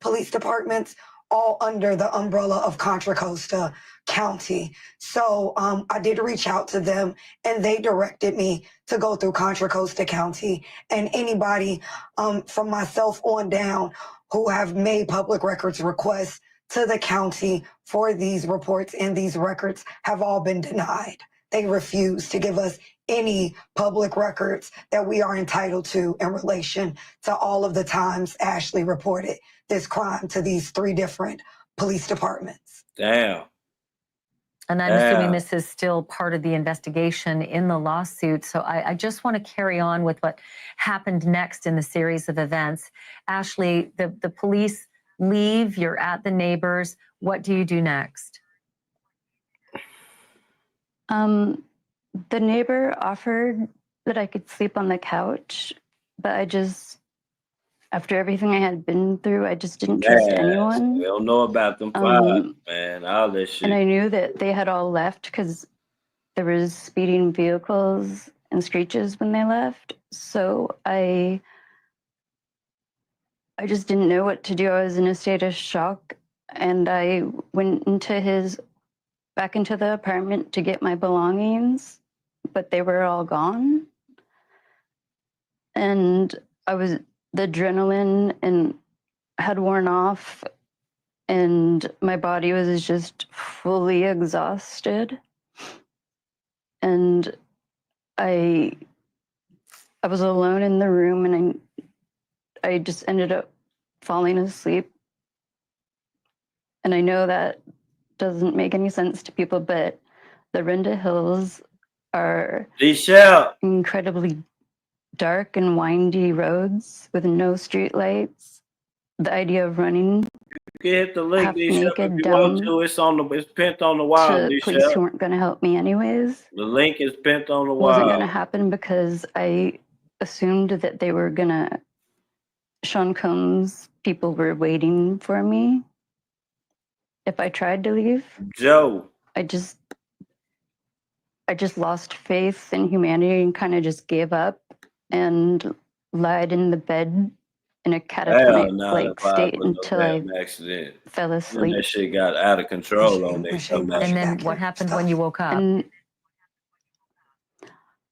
[SPEAKER 7] police departments, all under the umbrella of Contra Costa County. So I did reach out to them, and they directed me to go through Contra Costa County, and anybody from myself on down who have made public records requests to the county for these reports and these records have all been denied. They refuse to give us any public records that we are entitled to in relation to all of the times Ashley reported this crime to these 3 different police departments.
[SPEAKER 1] Damn.
[SPEAKER 4] And I'm assuming this is still part of the investigation in the lawsuit. So I just want to carry on with what happened next in the series of events. Ashley, the police leave, you're at the neighbors. What do you do next?
[SPEAKER 6] The neighbor offered that I could sleep on the couch, but after everything I had been through, I just didn't trust anyone.
[SPEAKER 1] We don't know about them files, man. All this shit.
[SPEAKER 6] And I knew that they had all left because there was speeding vehicles and screeches when they left. So I just didn't know what to do. I was in a state of shock, and I went back into the apartment to get my belongings, but they were all gone. And the adrenaline and had worn off, and my body was just fully exhausted. And I was alone in the room, and I just ended up falling asleep. And I know that doesn't make any sense to people, but the Orinda Hills are incredibly dark and windy roads with no street lights. The idea of running
[SPEAKER 1] you can hit the link,
[SPEAKER 6] half naked
[SPEAKER 1] if you
[SPEAKER 6] down
[SPEAKER 1] want to. It's pinned on the wall.
[SPEAKER 6] to police who weren't going to help me anyways.
[SPEAKER 1] The link is pinned on the wall.
[SPEAKER 6] Wasn't going to happen because I assumed that they were going to, Sean Combs people were waiting for me. if I tried to leave,
[SPEAKER 1] Joe.
[SPEAKER 6] I just lost faith in humanity and kind of just gave up and lied in the bed in a catatonic like state until I
[SPEAKER 1] accident.
[SPEAKER 6] fell
[SPEAKER 1] And
[SPEAKER 6] asleep.
[SPEAKER 1] that shit got out of control on that.
[SPEAKER 4] And then what happened when you woke up?
[SPEAKER 6] And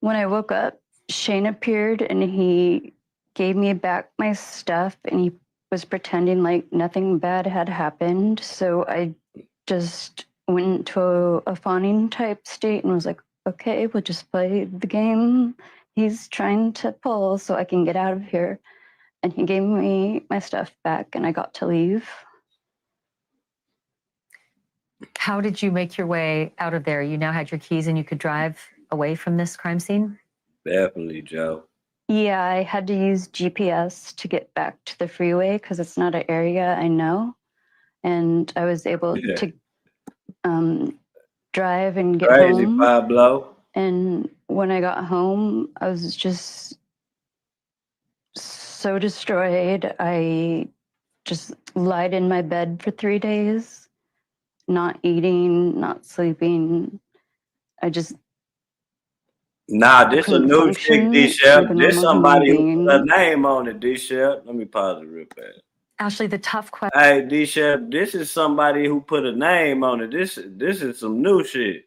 [SPEAKER 6] when I woke up, Shane appeared and he gave me back my stuff and he was pretending like nothing bad had happened. So I just went into a fawning type state and was like, okay, we'll just play the game he's trying to pull so I can get out of here. And he gave me my stuff back and I got to leave.
[SPEAKER 4] How did you make your way out of there? You now had your keys and you could drive away from this crime scene?
[SPEAKER 1] Definitely, Joe.
[SPEAKER 6] Yeah, I had to use GPS to get back to the freeway because it's not an area I know. And I was able to drive and get home.
[SPEAKER 1] Pablo.
[SPEAKER 6] And when I got home, I was just so destroyed. I just lied in my bed for 3 days, not eating, not sleeping. I just
[SPEAKER 1] this a new chick, D-Shep. This somebody who put a name on it, D-Shep. Let me pause it real fast.
[SPEAKER 4] Ashley, the tough question.
[SPEAKER 1] Hey, D-Shep, this is somebody who put a name on it. This is some new shit.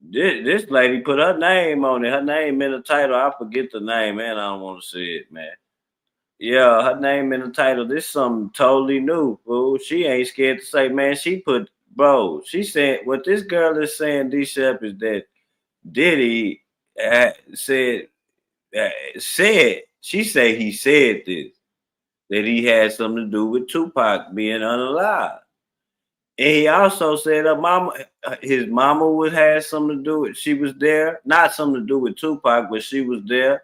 [SPEAKER 1] This lady put her name on it. Her name in the title. I forget the name, man. I don't want to see it, man. Yeah, her name in the title. This is something totally new, fool. She ain't scared to say, man. She said what this girl is saying, D-Shep, is that Diddy said she say he said this, that he had something to do with Tupac being unalive. And he also said his mama would have something to do with, she was there, not something to do with Tupac, but she was there.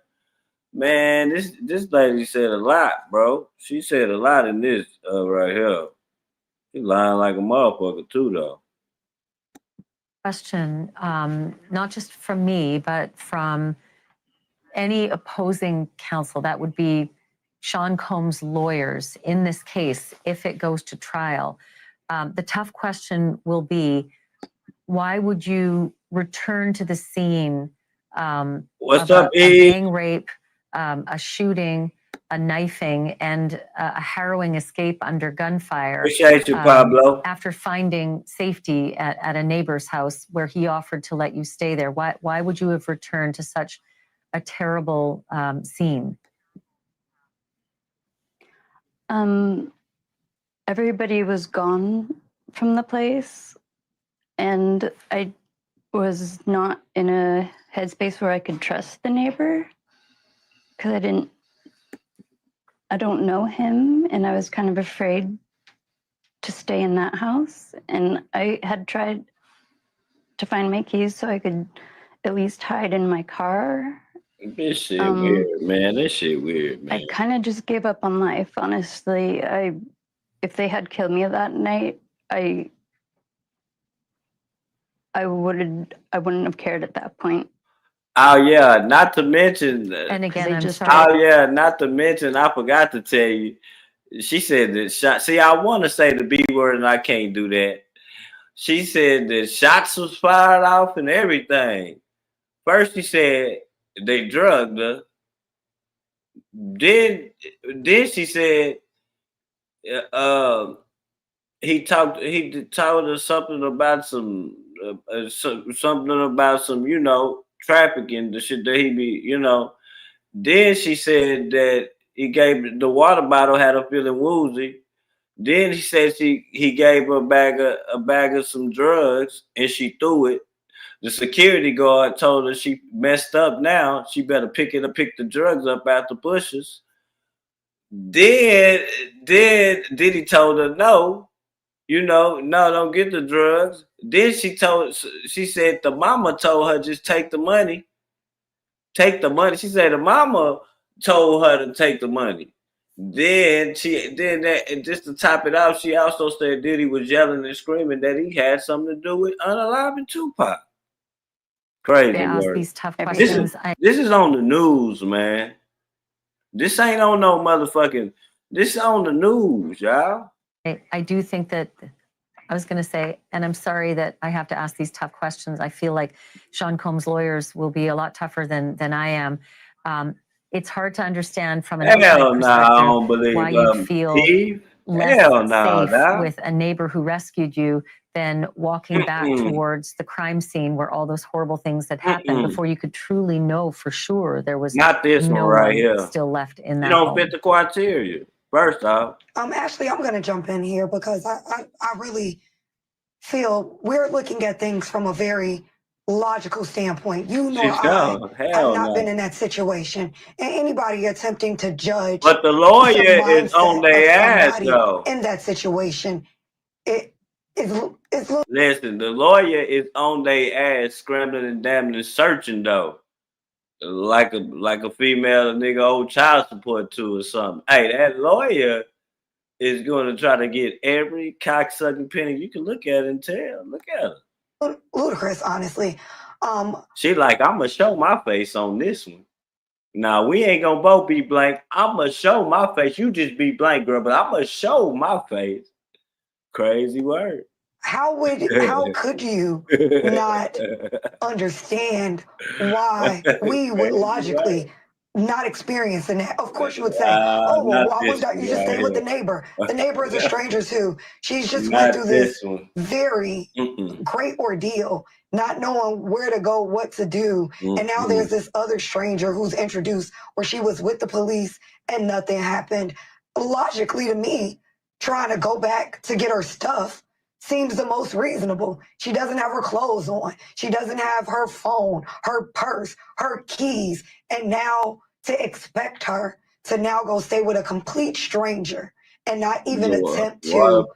[SPEAKER 1] Man, this lady said a lot, bro. She said a lot in this right here. She lying like a motherfucker too, though.
[SPEAKER 4] Question, not just from me, but from any opposing counsel, that would be Sean Combs' lawyers in this case, if it goes to trial. The tough question will be, why would you return to the scene of a gang rape, a shooting, a knifing, and a harrowing escape under gunfire?
[SPEAKER 1] Appreciate you, Pablo.
[SPEAKER 4] After finding safety at a neighbor's house where he offered to let you stay there. Why would you have returned to such a terrible scene?
[SPEAKER 6] Everybody was gone from the place, and I was not in a headspace where I could trust the neighbor because I don't know him, and I was kind of afraid to stay in that house. And I had tried to find my keys so I could at least hide in my car.
[SPEAKER 1] This shit weird, man. This shit weird, man.
[SPEAKER 6] I kind of just gave up on life, honestly. If they had killed me that night, I wouldn't have cared at that point.
[SPEAKER 1] Oh yeah, not to mention.
[SPEAKER 4] And again, I'm sorry.
[SPEAKER 1] Oh yeah, not to mention. I forgot to tell you. She said that shot. See, I want to say the B word and I can't do that. She said that shots was fired off and everything. First, she said they drugged her. Then she said, he told her something about some trafficking, the shit that he be, Then she said that he gave the water bottle had her feeling woozy. Then he said he gave her a bag of some drugs and she threw it. The security guard told her she messed up now. She better pick the drugs up out the bushes. Then Diddy told her no, no, don't get the drugs. Then she said the mama told her just take the money. Take the money. She said the mama told her to take the money. Then just to top it off, she also said Diddy was yelling and screaming that he had something to do with unaliving Tupac. Crazy word.
[SPEAKER 4] These tough questions.
[SPEAKER 1] This is on the news, man. This ain't on no motherfucking. This is on the news, y'all.
[SPEAKER 4] I do think that I was going to say, and I'm sorry that I have to ask these tough questions. I feel like Sean Combs' lawyers will be a lot tougher than I am. It's hard to understand from an outside perspective why you'd feel less safe with a neighbor who rescued you than walking back towards the crime scene where all those horrible things had happened before you could truly know for sure there was
[SPEAKER 1] not this
[SPEAKER 4] no
[SPEAKER 1] one right
[SPEAKER 4] one
[SPEAKER 1] here
[SPEAKER 4] still left in that
[SPEAKER 1] You don't
[SPEAKER 4] home.
[SPEAKER 1] fit the criteria. First off,
[SPEAKER 7] Ashley, I'm going to jump in here because I really feel we're looking at things from a very logical standpoint. You nor I have not been in that situation. And anybody attempting to judge
[SPEAKER 1] but the lawyer is on their ass, though.
[SPEAKER 7] in that situation,
[SPEAKER 1] Listen, the lawyer is on their ass, scrambling and damning and searching, though. Like a female a nigga old child support to or something. Hey, that lawyer is going to try to get every cocksucking penny you can look at and tell. Look at her.
[SPEAKER 7] Ludicrous, honestly.
[SPEAKER 1] She like, I'm going to show my face on this one. Now, we ain't going to both be blank. I'm going to show my face. You just be blank, girl, but I'm going to show my face. Crazy word.
[SPEAKER 7] How could you not understand why we would logically not experiencing that? Of course you would say, oh, well, why wouldn't you just stay with the neighbor? The neighbor is a stranger too. She's just went through this very great ordeal, not knowing where to go, what to do. And now there's this other stranger who's introduced where she was with the police and nothing happened. Logically to me, trying to go back to get her stuff seems the most reasonable. She doesn't have her clothes on. She doesn't have her phone, her purse, her keys. And now to expect her to now go stay with a complete stranger and not even attempt to,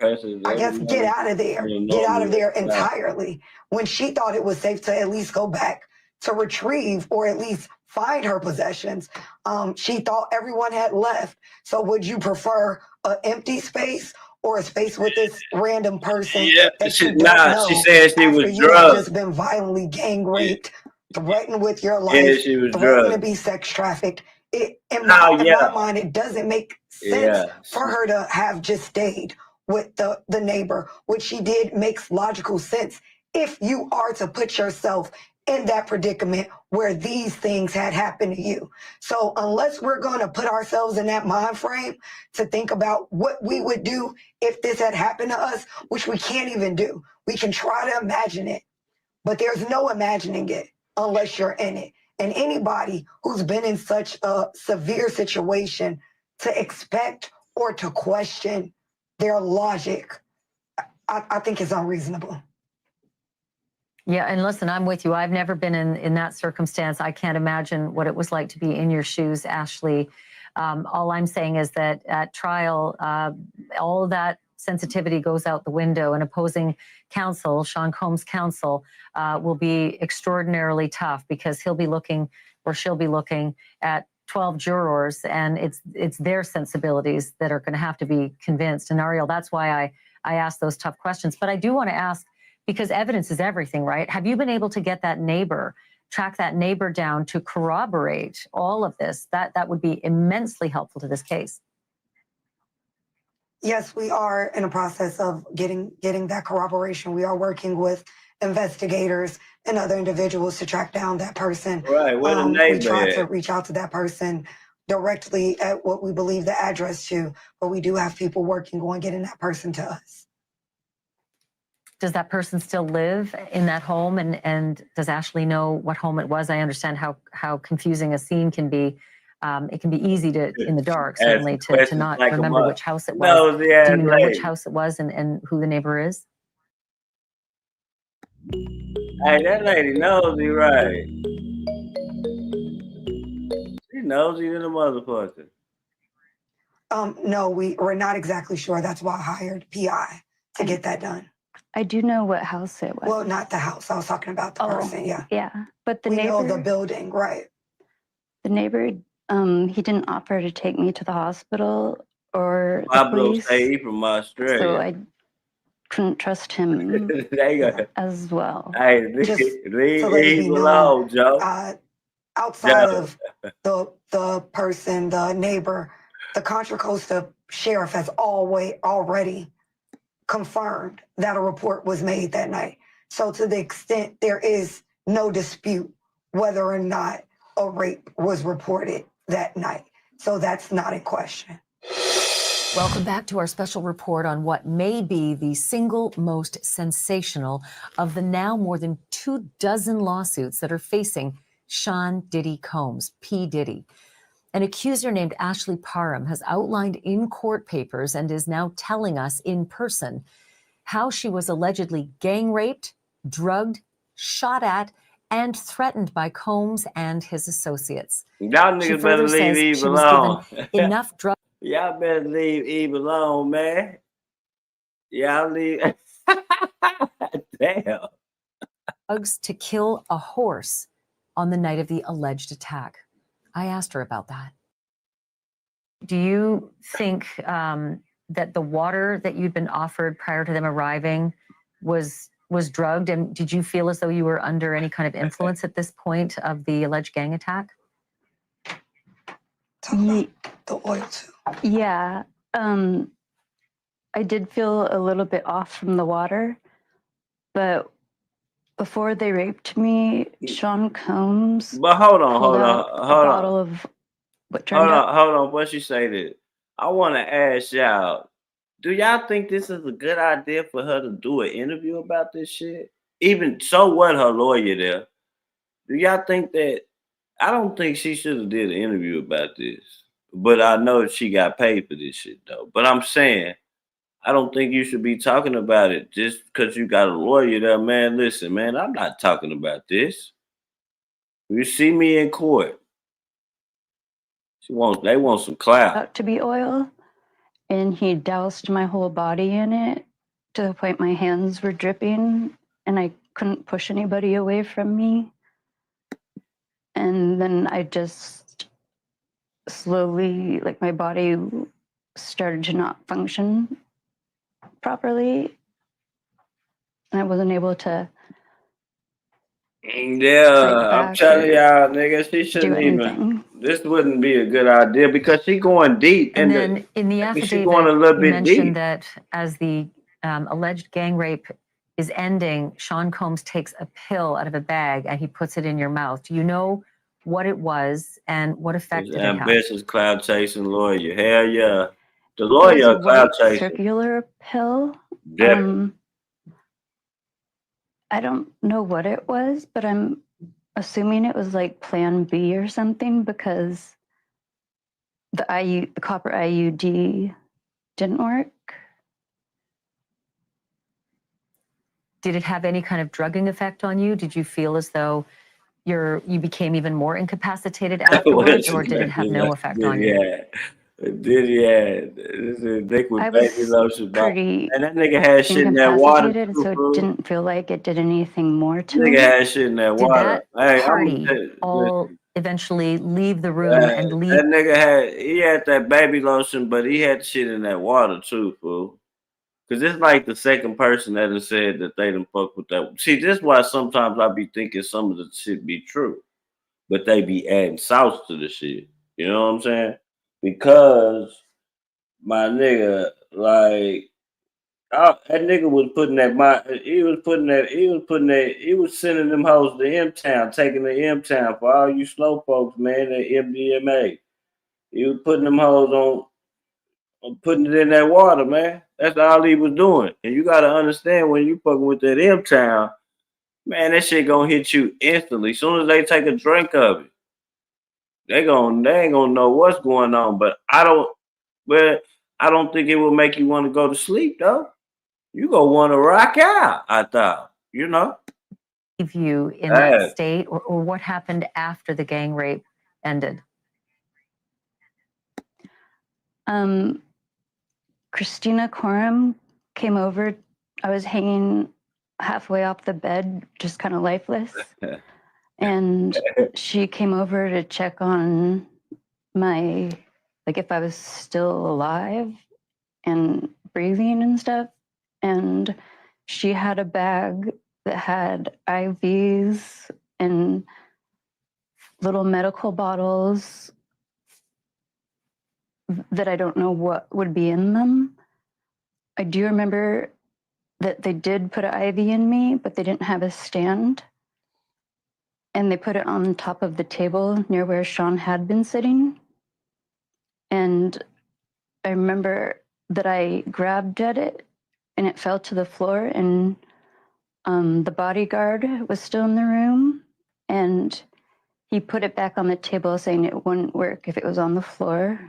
[SPEAKER 7] I guess, get out of there entirely when she thought it was safe to at least go back to retrieve or at least find her possessions. She thought everyone had left. So would you prefer an empty space or a space with this random person that you don't know?
[SPEAKER 1] She said she was
[SPEAKER 7] you have just been violently gang raped, threatened with your life, threatened to be sex trafficked. In my mind, it doesn't make sense for her to have just stayed with the neighbor. What she did makes logical sense if you are to put yourself in that predicament where these things had happened to you. So unless we're going to put ourselves in that mind frame to think about what we would do if this had happened to us, which we can't even do. We can try to imagine it, but there's no imagining it unless you're in it. And anybody who's been in such a severe situation to expect or to question their logic, I think is unreasonable.
[SPEAKER 4] Yeah, and listen, I'm with you. I've never been in that circumstance. I can't imagine what it was like to be in your shoes, Ashley. All I'm saying is that at trial, all of that sensitivity goes out the window, and opposing counsel, Sean Combs' counsel, will be extraordinarily tough because he'll be looking, or she'll be looking at 12 jurors, and it's their sensibilities that are going to have to be convinced. And Ariel, that's why I asked those tough questions. But I do want to ask, because evidence is everything, right? Have you been able to get that neighbor, track that neighbor down to corroborate all of this? That would be immensely helpful to this case.
[SPEAKER 7] Yes, we are in a process of getting that corroboration. We are working with investigators and other individuals to track down that person.
[SPEAKER 1] Right, where the neighbor
[SPEAKER 7] we tried to reach out to that person directly at what we believe the address to, but we do have people working on getting that person to us.
[SPEAKER 4] Does that person still live in that home? And does Ashley know what home it was? I understand how confusing a scene can be. It can be easy to, in the dark, certainly, to not remember which house it was. Do you know which house it was and who the neighbor is?
[SPEAKER 1] Hey, that lady nosy, right? She nosy than a motherfucker.
[SPEAKER 7] No, we're not exactly sure. That's why I hired PI to get that done.
[SPEAKER 6] I do know what house it was.
[SPEAKER 7] Well, not the house. I was talking about the person, yeah.
[SPEAKER 6] Yeah, but the
[SPEAKER 7] we
[SPEAKER 6] neighbor...
[SPEAKER 7] know the building, right.
[SPEAKER 6] The neighbor, he didn't offer to take me to the hospital or the
[SPEAKER 1] Pablo
[SPEAKER 6] police.
[SPEAKER 1] say he from Australia.
[SPEAKER 6] So I couldn't trust him as well.
[SPEAKER 1] Hey, leave alone, Joe.
[SPEAKER 7] Outside of the person, the neighbor, the Contra Costa sheriff has already confirmed that a report was made that night. So to the extent there is no dispute whether or not a rape was reported that night. So that's not in question.
[SPEAKER 4] Welcome back to our special report on what may be the single most sensational of the now more than 24 lawsuits that are facing Sean Diddy Combs, P. Diddy. An accuser named Ashley Parham has outlined in court papers and is now telling us in person how she was allegedly gang raped, drugged, shot at, and threatened by Combs and his associates.
[SPEAKER 1] Y'all niggas better leave Eve alone.
[SPEAKER 4] Enough drugs.
[SPEAKER 1] Y'all better leave Eve alone, man. Y'all leave. Damn.
[SPEAKER 4] Drugs to kill a horse on the night of the alleged attack. I asked her about that. Do you think that the water that you'd been offered prior to them arriving was drugged? And did you feel as though you were under any kind of influence at this point of the alleged gang attack?
[SPEAKER 7] Talk about the oil too.
[SPEAKER 6] Yeah. I did feel a little bit off from the water, but before they raped me, Sean Combs.
[SPEAKER 1] But hold on.
[SPEAKER 6] Hold on.
[SPEAKER 1] What she say this? I want to ask y'all, do y'all think this is a good idea for her to do an interview about this shit? Even so, what, her lawyer there? Do y'all think that? I don't think she should have did an interview about this. But I know she got paid for this shit, though. But I'm saying, I don't think you should be talking about it just because you got a lawyer there, man. Listen, man, I'm not talking about this. You see me in court. They want some clout.
[SPEAKER 6] To be oil, and he doused my whole body in it to the point my hands were dripping, and I couldn't push anybody away from me. And then I just slowly, like, my body started to not function properly, and I wasn't able to.
[SPEAKER 1] Yeah, I'm telling y'all, nigga, she shouldn't even. This wouldn't be a good idea because she's going deep.
[SPEAKER 4] And then in the affidavit, you mentioned that as the alleged gang rape is ending, Sean Combs takes a pill out of a bag and he puts it in your mouth. Do you know what it was and what effect did it have?
[SPEAKER 1] Ambitious cloud chasing lawyer. Hell yeah. The lawyer cloud chasing.
[SPEAKER 6] Circular pill. I don't know what it was, but I'm assuming it was like Plan B or something because the copper IUD didn't work.
[SPEAKER 4] Did it have any kind of drugging effect on you? Did you feel as though you became even more incapacitated afterwards, or did it have no effect on you?
[SPEAKER 1] Diddy had liquid baby lotion.
[SPEAKER 6] Pretty
[SPEAKER 1] and that nigga had shit in that water too,
[SPEAKER 6] so it didn't feel like it did anything more to
[SPEAKER 1] it. Nigga had shit in that water.
[SPEAKER 4] Did that party all eventually leave the room and leave?
[SPEAKER 1] That nigga had that baby lotion, but he had shit in that water too, fool. Cause it's like the second person that has said that they done fuck with that. See, this is why sometimes I be thinking some of the shit be true, but they be adding sauce to the shit. You know what I'm saying? Because my nigga, like, that nigga was he was sending them hoes to M-Town, taking the M-Town for all you slow folks, man, the MDMA. He was putting them hoes on putting it in that water, man. That's all he was doing. And you gotta understand when you fucking with that M-Town, man, that shit gonna hit you instantly. As soon as they take a drink of it, they ain't gonna know what's going on. But I don't think it will make you want to go to sleep though. You gonna want to rock out, I thought, you know.
[SPEAKER 4] You in that state, or what happened after the gang rape ended?
[SPEAKER 6] Christina Coram came over. I was hanging halfway off the bed, just kind of lifeless. And she came over to check on if I was still alive and breathing and stuff. And she had a bag that had IVs and little medical bottles that I don't know what would be in them. I do remember that they did put an IV in me, but they didn't have a stand. And they put it on top of the table near where Sean had been sitting. And I remember that I grabbed at it and it fell to the floor, and the bodyguard was still in the room, and he put it back on the table saying it wouldn't work if it was on the floor.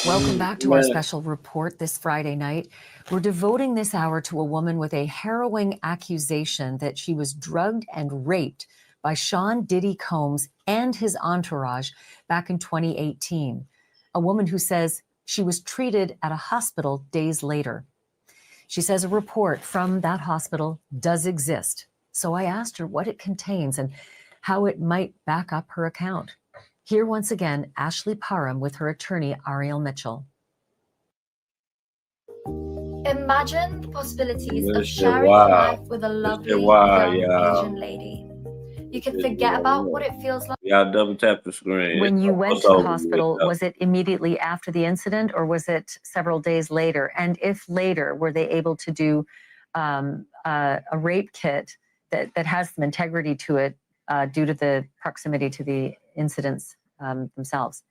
[SPEAKER 4] Welcome back to our special report this Friday night. We're devoting this hour to a woman with a harrowing accusation that she was drugged and raped by Sean Diddy Combs and his entourage back in 2018. A woman who says she was treated at a hospital days later. She says a report from that hospital does exist. So I asked her what it contains and how it might back up her account. Here once again, Ashley Parham with her attorney, Ariel Mitchell.
[SPEAKER 8] Imagine the possibilities of sharing your life with a lovely young Asian lady. You can forget about what it feels like.
[SPEAKER 1] Y'all double tap the screen.
[SPEAKER 4] When you went to the hospital, was it immediately after the incident or was it several days later? And if later, were they able to do a rape kit that has some integrity to it due to the proximity to the incidents themselves?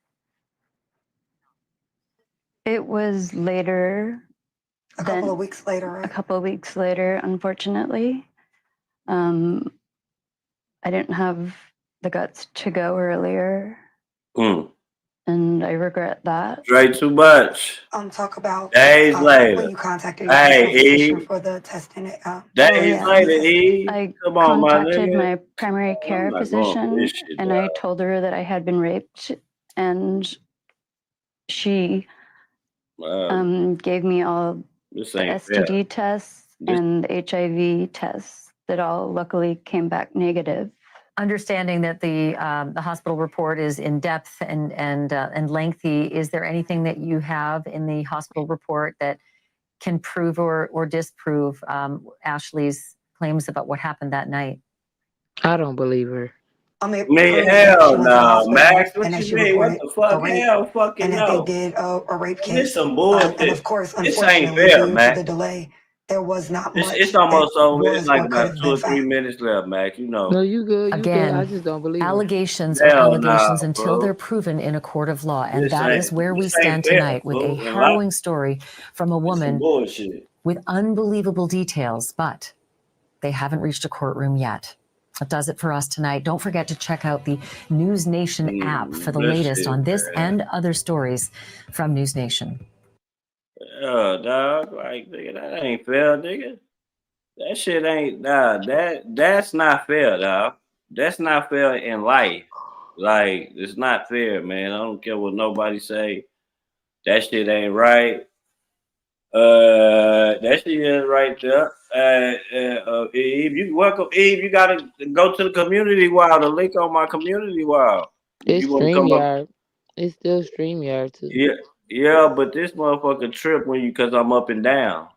[SPEAKER 6] It was later.
[SPEAKER 7] A couple of weeks later, right?
[SPEAKER 6] A couple of weeks later, unfortunately. I didn't have the guts to go earlier. And I regret that.
[SPEAKER 1] Straight too much.
[SPEAKER 7] Talk about
[SPEAKER 1] days later.
[SPEAKER 7] When you contacted
[SPEAKER 1] Eve.
[SPEAKER 7] for the testing.
[SPEAKER 1] Days later, Eve.
[SPEAKER 6] I
[SPEAKER 1] Come on,
[SPEAKER 6] contacted
[SPEAKER 1] my
[SPEAKER 6] my primary care physician, and I told her that I had been raped, and she gave me all the STD tests and the HIV tests that all luckily came back negative.
[SPEAKER 4] Understanding that the hospital report is in depth and lengthy, is there anything that you have in the hospital report that can prove or disprove Ashley's claims about what happened that night?
[SPEAKER 3] I don't believe her.
[SPEAKER 7] I mean,
[SPEAKER 1] hell no, Max. What you mean? What the fuck? Hell fucking
[SPEAKER 7] and
[SPEAKER 1] no.
[SPEAKER 7] And that they did a rape case.
[SPEAKER 1] This some bullshit.
[SPEAKER 7] And of course,
[SPEAKER 1] this ain't
[SPEAKER 7] unfortunately,
[SPEAKER 1] fair,
[SPEAKER 7] due
[SPEAKER 1] Max.
[SPEAKER 7] to the delay, there was not much.
[SPEAKER 1] It's almost over. It's like about 2 or 3 minutes left, Max. You know.
[SPEAKER 3] No, you good. You
[SPEAKER 4] Again,
[SPEAKER 3] good. I just don't believe
[SPEAKER 4] allegations
[SPEAKER 3] her.
[SPEAKER 4] are allegations until they're proven in a court of law. And that is where we stand tonight with a harrowing story from a woman with unbelievable details, but they haven't reached a courtroom yet. That does it for us tonight. Don't forget to check out the News Nation app for the latest on this and other stories from News Nation.
[SPEAKER 1] Yeah, dog. Like, nigga, that ain't fair, nigga. That shit ain't, that's not fair, dog. That's not fair in life. Like, it's not fair, man. I don't care what nobody say. That shit ain't right. That shit is right there. Eve, you welcome. Eve, you gotta go to the community wall. The link on my community wall.
[SPEAKER 3] It's StreamYard. It's still StreamYard too.
[SPEAKER 1] Yeah, but this motherfucker trip when cause I'm up and down.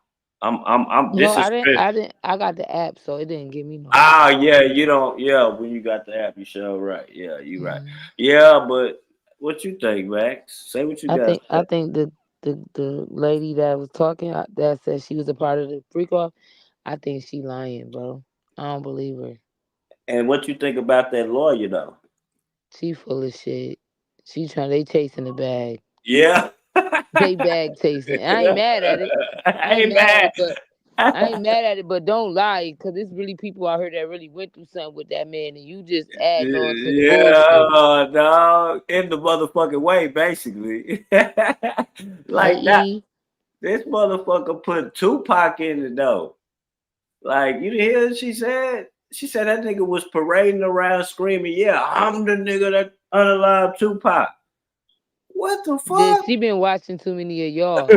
[SPEAKER 1] This
[SPEAKER 3] I didn't. I got the app, so it didn't give me no.
[SPEAKER 1] Yeah, you don't. Yeah, when you got the app, you sure right. Yeah, you right. Yeah, but what you think, Max? Say what you got.
[SPEAKER 3] I think the lady that was talking that said she was a part of the freak off, I think she lying, bro. I don't believe her.
[SPEAKER 1] And what you think about that lawyer though?
[SPEAKER 3] She full of shit. They chasing the bag.
[SPEAKER 1] Yeah.
[SPEAKER 3] They bag chasing. I ain't mad at it. I ain't mad at it, but don't lie, because it's really people out here that really went through something with that man, and you just adding on to the bullshit.
[SPEAKER 1] Dog, in the motherfucking way, basically. Like that. This motherfucker put Tupac in the dough. Like, you hear what she said? She said that nigga was parading around screaming, "Yeah, I'm the nigga that unalived Tupac." What the fuck?
[SPEAKER 3] She been watching too many of y'all.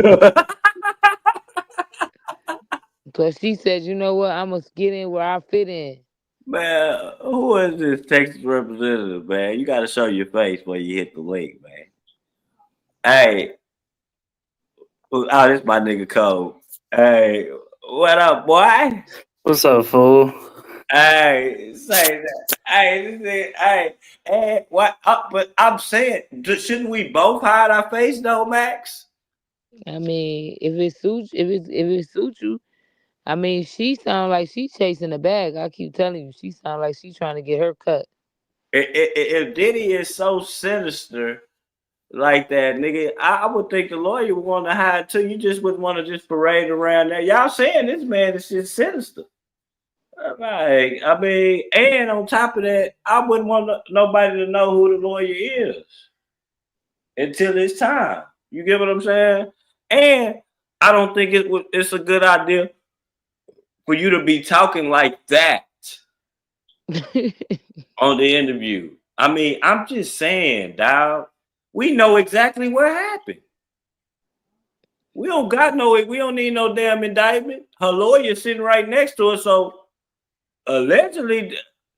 [SPEAKER 3] Because she said, you know what, I must get in where I fit in.
[SPEAKER 1] Man, who is this Texas representative, man? You got to show your face when you hit the link, man. Hey. Oh, this my nigga Cole. Hey, what up, boy?
[SPEAKER 9] What's up, fool?
[SPEAKER 1] Hey, say that. Hey, what? But I'm saying, shouldn't we both hide our face, though, Max?
[SPEAKER 3] I mean, if it suits you, I mean, she sound like she chasing the bag. I keep telling you, she sound like she trying to get her cut.
[SPEAKER 1] If Diddy is so sinister like that, nigga, I would think the lawyer would want to hide too. You just wouldn't want to just parade around there. Y'all saying this man is just sinister. Like, I mean, and on top of that, I wouldn't want nobody to know who the lawyer is until it's time. You get what I'm saying? And I don't think it's a good idea for you to be talking like that on the interview. I mean, I'm just saying, dog. We know exactly what happened. We don't need no damn indictment. Her lawyer sitting right next to her, so allegedly,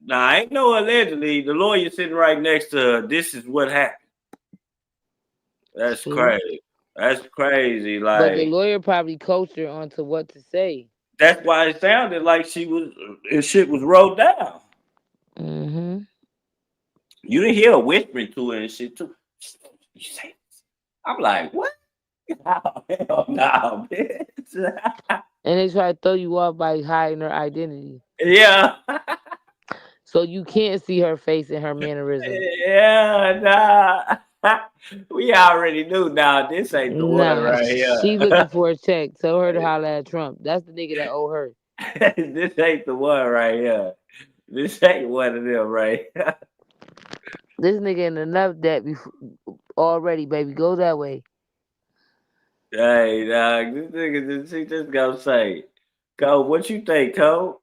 [SPEAKER 1] ain't no allegedly, the lawyer sitting right next to her, this is what happened. That's crazy. That's crazy. Like,
[SPEAKER 3] but the lawyer probably coached her onto what to say.
[SPEAKER 1] That's why it sounded like shit was wrote down.
[SPEAKER 3] Mm-hmm.
[SPEAKER 1] You didn't hear her whispering to her and shit too. You say this? I'm like, what? Oh, hell no, bitch.
[SPEAKER 3] And they try to throw you off by hiding her identity.
[SPEAKER 1] Yeah.
[SPEAKER 3] So you can't see her face and her mannerisms.
[SPEAKER 1] Yeah, nah. We already knew now this ain't the one right here.
[SPEAKER 3] She looking for a check. Tell her to holler at Trump. That's the nigga that owe her.
[SPEAKER 1] This ain't the one right here. This ain't one of them right here.
[SPEAKER 3] This nigga in enough debt already, baby. Go that way.
[SPEAKER 1] Hey, dog, this nigga she just gonna say, Cole, what you think, Cole?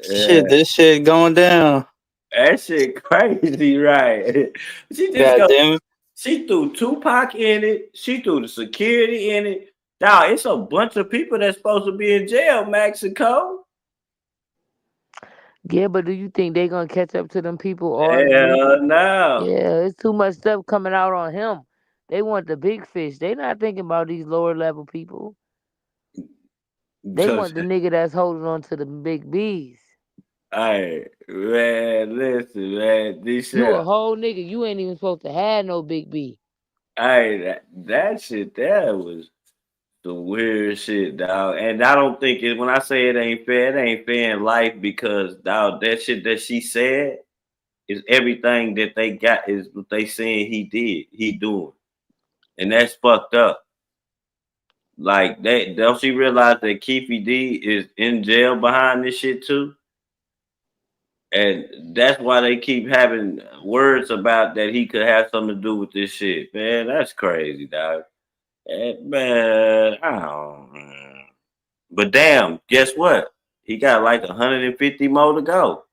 [SPEAKER 9] Shit, this shit going down.
[SPEAKER 1] That shit crazy, right? She just she threw Tupac in it. She threw the security in it. Now it's a bunch of people that's supposed to be in jail, Mexico.
[SPEAKER 3] Yeah, but do you think they gonna catch up to them people
[SPEAKER 1] Hell no.
[SPEAKER 3] Yeah, it's too much stuff coming out on him. They want the big fish. They not thinking about these lower level people. They want the nigga that's holding on to the big B's.
[SPEAKER 1] Hey, man, listen, man.
[SPEAKER 3] You a whole nigga. You ain't even supposed to have no big B.
[SPEAKER 1] Hey, that shit there was some weird shit, dog. And I don't think when I say it ain't fair in life because, dog, that shit that she said is everything that they got is what they saying he doing. And that's fucked up. Like, don't she realize that Keefe D is in jail behind this shit too? And that's why they keep having words about that he could have something to do with this shit. Man, that's crazy, dog. Man, I don't know. But damn, guess what? He got like 150 more to go.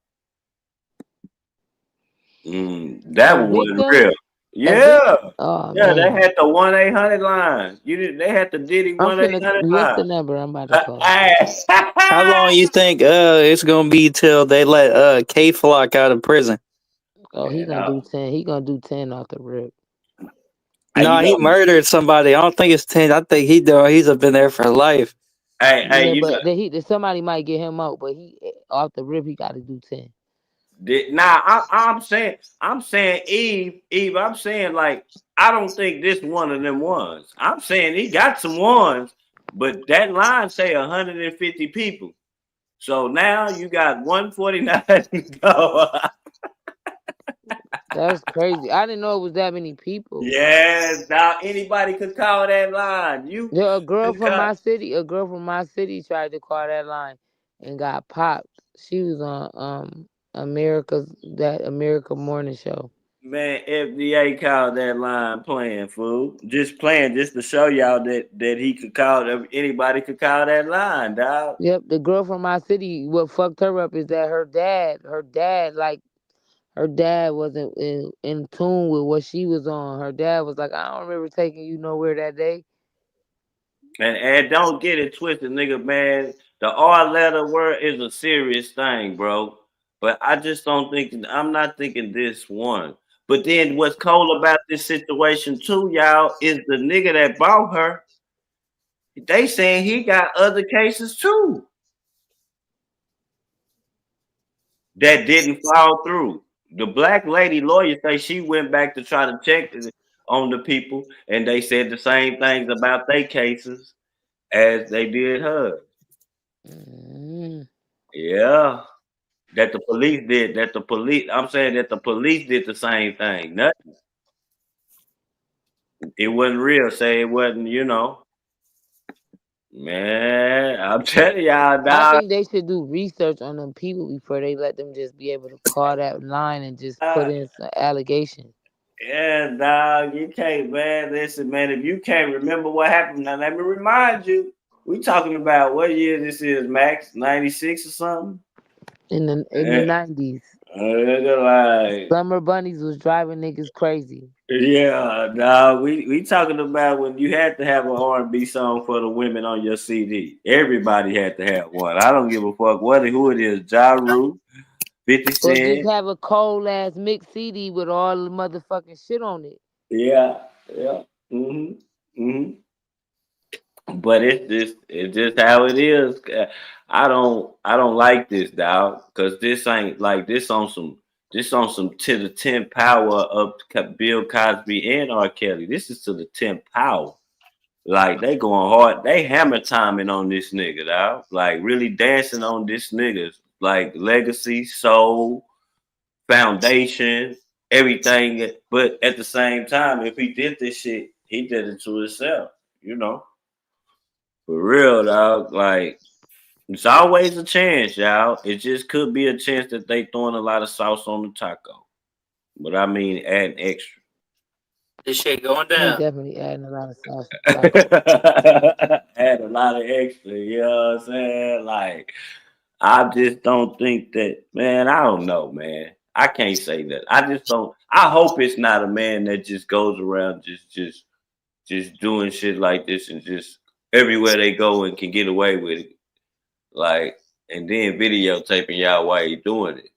[SPEAKER 1] That one wasn't real. Yeah.
[SPEAKER 3] Oh,
[SPEAKER 1] yeah,
[SPEAKER 3] man.
[SPEAKER 1] they had the 1-800 line. They had the Diddy 1-800 line.
[SPEAKER 3] What's the number I'm about to call?
[SPEAKER 9] How long you think it's gonna be till they let K Flock out of prison?
[SPEAKER 3] Oh, he gonna do 10. He gonna do 10 off the rip.
[SPEAKER 9] No, he murdered somebody. I don't think it's 10. I think he's been there for life.
[SPEAKER 3] Somebody might get him out, but he off the rip he gotta do 10.
[SPEAKER 1] I'm saying Eve, I'm saying like I don't think this one of them ones. I'm saying he got some ones, but that line say 150 people. So now you got 149 to go.
[SPEAKER 3] That's crazy. I didn't know it was that many people.
[SPEAKER 1] Yes, now anybody could call that line.
[SPEAKER 3] A girl from my city tried to call that line and got popped. She was on America Morning Show.
[SPEAKER 1] Man, FDA called that line playing, fool. Just playing just to show y'all that he could call anybody could call that line, dog.
[SPEAKER 3] Yep, the girl from my city, what fucked her up is that her dad wasn't in tune with what she was on. Her dad was like, I don't remember taking you nowhere that day.
[SPEAKER 1] And don't get it twisted, nigga, man. The R letter word is a serious thing, bro. But I just don't think I'm not thinking this one. But then what's cool about this situation too, y'all, is the nigga that bought her. They saying he got other cases too that didn't fall through. The black lady lawyer say she went back to try to check on the people, and they said the same things about their cases as they did hers. Yeah. That the police did. I'm saying that the police did the same thing. Nothing. It wasn't real. Say it wasn't, Man, I'm telling y'all,
[SPEAKER 3] I
[SPEAKER 1] dog.
[SPEAKER 3] think they should do research on them people before they let them just be able to call that line and just put in some allegations.
[SPEAKER 1] Yeah, dog, you can't, man. Listen, man, if you can't remember what happened, now let me remind you. We talking about what year this is, Max? 96 or something?
[SPEAKER 3] In the 90s.
[SPEAKER 1] Like,
[SPEAKER 3] Summer Bunnies was driving niggas crazy.
[SPEAKER 1] yeah, dog. We talking about when you had to have an R&B song for the women on your CD. Everybody had to have one. I don't give a fuck who it is. Ja Rule, 50
[SPEAKER 3] Or just
[SPEAKER 1] Cent.
[SPEAKER 3] have a cold ass mix CD with all the motherfucking shit on it.
[SPEAKER 1] Yeah. But it's just how it is. I don't like this, dog, because this ain't like this on some to the 10th power of Bill Cosby and R. Kelly. This is to the 10th power. Like they going hard, they hammer timing on this nigga, dog. Like really dancing on this nigga. Like legacy, soul, foundation, everything. But at the same time, if he did this shit, he did it to himself, you know. For real, dog. Like it's always a chance, y'all. It just could be a chance that they throwing a lot of sauce on the taco. But I mean, adding extra.
[SPEAKER 9] This shit going
[SPEAKER 3] They
[SPEAKER 9] down.
[SPEAKER 3] definitely adding a lot of sauce to taco.
[SPEAKER 1] Add a lot of extra. You know what I'm saying? Like, I just don't think that, man. I don't know, man. I can't say that. I just don't. I hope it's not a man that just goes around just doing shit like this and just everywhere they go and can get away with it. Like, and then videotaping y'all while you doing it.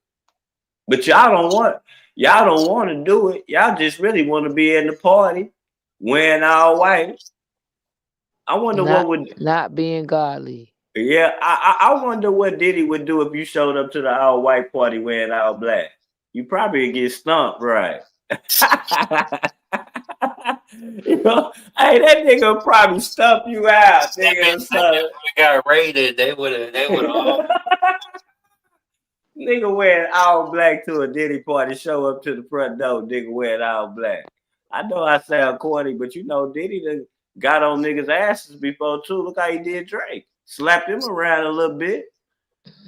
[SPEAKER 1] But y'all don't want to do it. Y'all just really want to be in the party, wearing all white. I wonder what would.
[SPEAKER 3] Not being godly.
[SPEAKER 1] Yeah, I wonder what Diddy would do if you showed up to the all white party wearing all black. You probably get stumped, right? Hey, that nigga probably stump you out, nigga.
[SPEAKER 9] That got raided. They would have all.
[SPEAKER 1] Nigga wearing all black to a Diddy party, show up to the front door, nigga wearing all black. I know I sound corny, but Diddy done got on niggas' asses before too. Look how he did Drake. Slapped him around a little bit.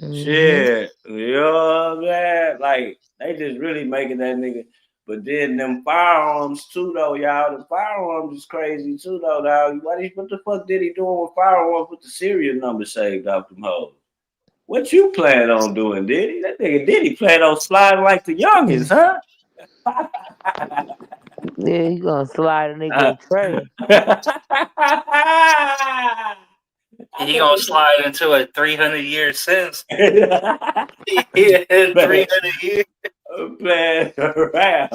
[SPEAKER 1] Shit. You know what I'm saying? Like, they just really making that nigga. But then them firearms too, though, y'all. The firearms is crazy too, though, dog. What the fuck did he doing with firearms with the serial number saved off them hoes? What you plan on doing, Diddy? That nigga Diddy plan on sliding like the youngest, huh?
[SPEAKER 3] Yeah, you gonna slide a nigga a tray.
[SPEAKER 9] He gonna slide into a 300-year sentence. Yeah, 300 years.
[SPEAKER 1] Playing around.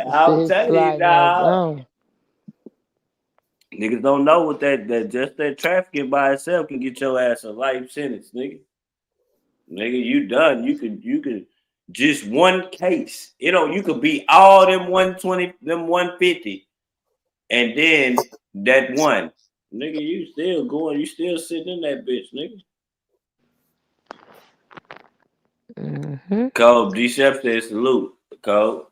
[SPEAKER 1] I'm telling you, dog. Niggas don't know what that just that trafficking by itself can get your ass a life sentence, nigga. Nigga, you done. You could just one case. You could be all them 120, them 150, and then that one. Nigga, you still going, you still sitting in that bitch, nigga. Cole, D-Chef said salute, Cole.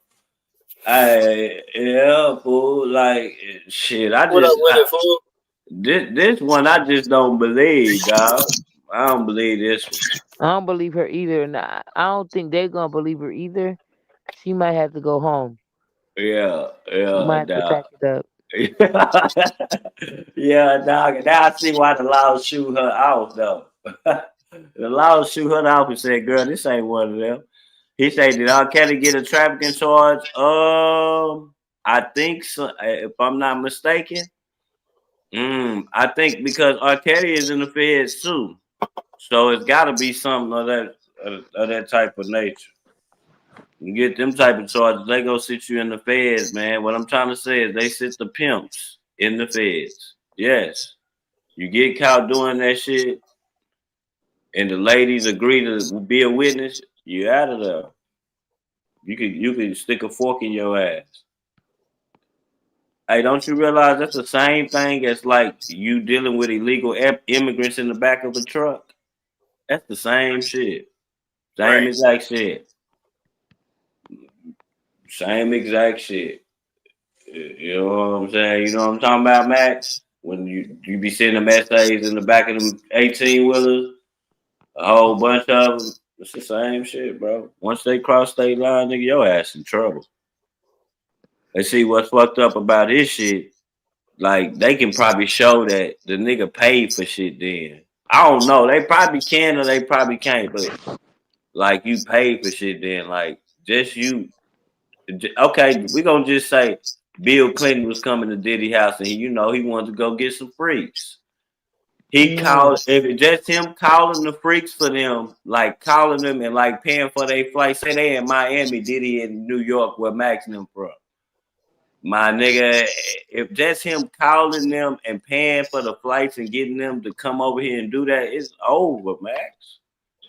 [SPEAKER 1] Yeah, fool. Like shit. This one I just don't believe, dog. I don't believe this one.
[SPEAKER 3] I don't believe her either. And I don't think they're gonna believe her either. She might have to go home.
[SPEAKER 1] Yeah,
[SPEAKER 3] She might have to pack it up.
[SPEAKER 1] Yeah, dog. Now I see why the law shoot her off, though. The law shoot her off and said, "Girl, this ain't one of them." He said, "Did R. Kelly get a trafficking charge?" I think so. If I'm not mistaken, I think because R. Kelly is in the feds too, so it's got to be something of that type of nature. You get them type of charges, they go sit you in the feds, man. What I'm trying to say is they sit the pimps in the feds. Yes. You get caught doing that shit and the ladies agree to be a witness, you out of there. You could stick a fork in your ass. Hey, don't you realize that's the same thing as like you dealing with illegal immigrants in the back of a truck? That's the same shit. Same exact shit. Same exact shit. You know what I'm saying? You know what I'm talking about, Max? When you be seeing them essays in the back of them 18-wheelers, a whole bunch of them. It's the same shit, bro. Once they cross state line, nigga, your ass in trouble. And see what's fucked up about this shit. Like, they can probably show that the nigga paid for shit then. I don't know. They probably can or they probably can't, but like, you paid for shit then. Like, just you. Okay, we gonna just say Bill Clinton was coming to Diddy house and he wanted to go get some freaks. He called, if it's just him calling the freaks for them, like calling them and like paying for their flight. Say they in Miami, Diddy in New York, where Max and them from. My nigga, if that's him calling them and paying for the flights and getting them to come over here and do that, it's over, Max.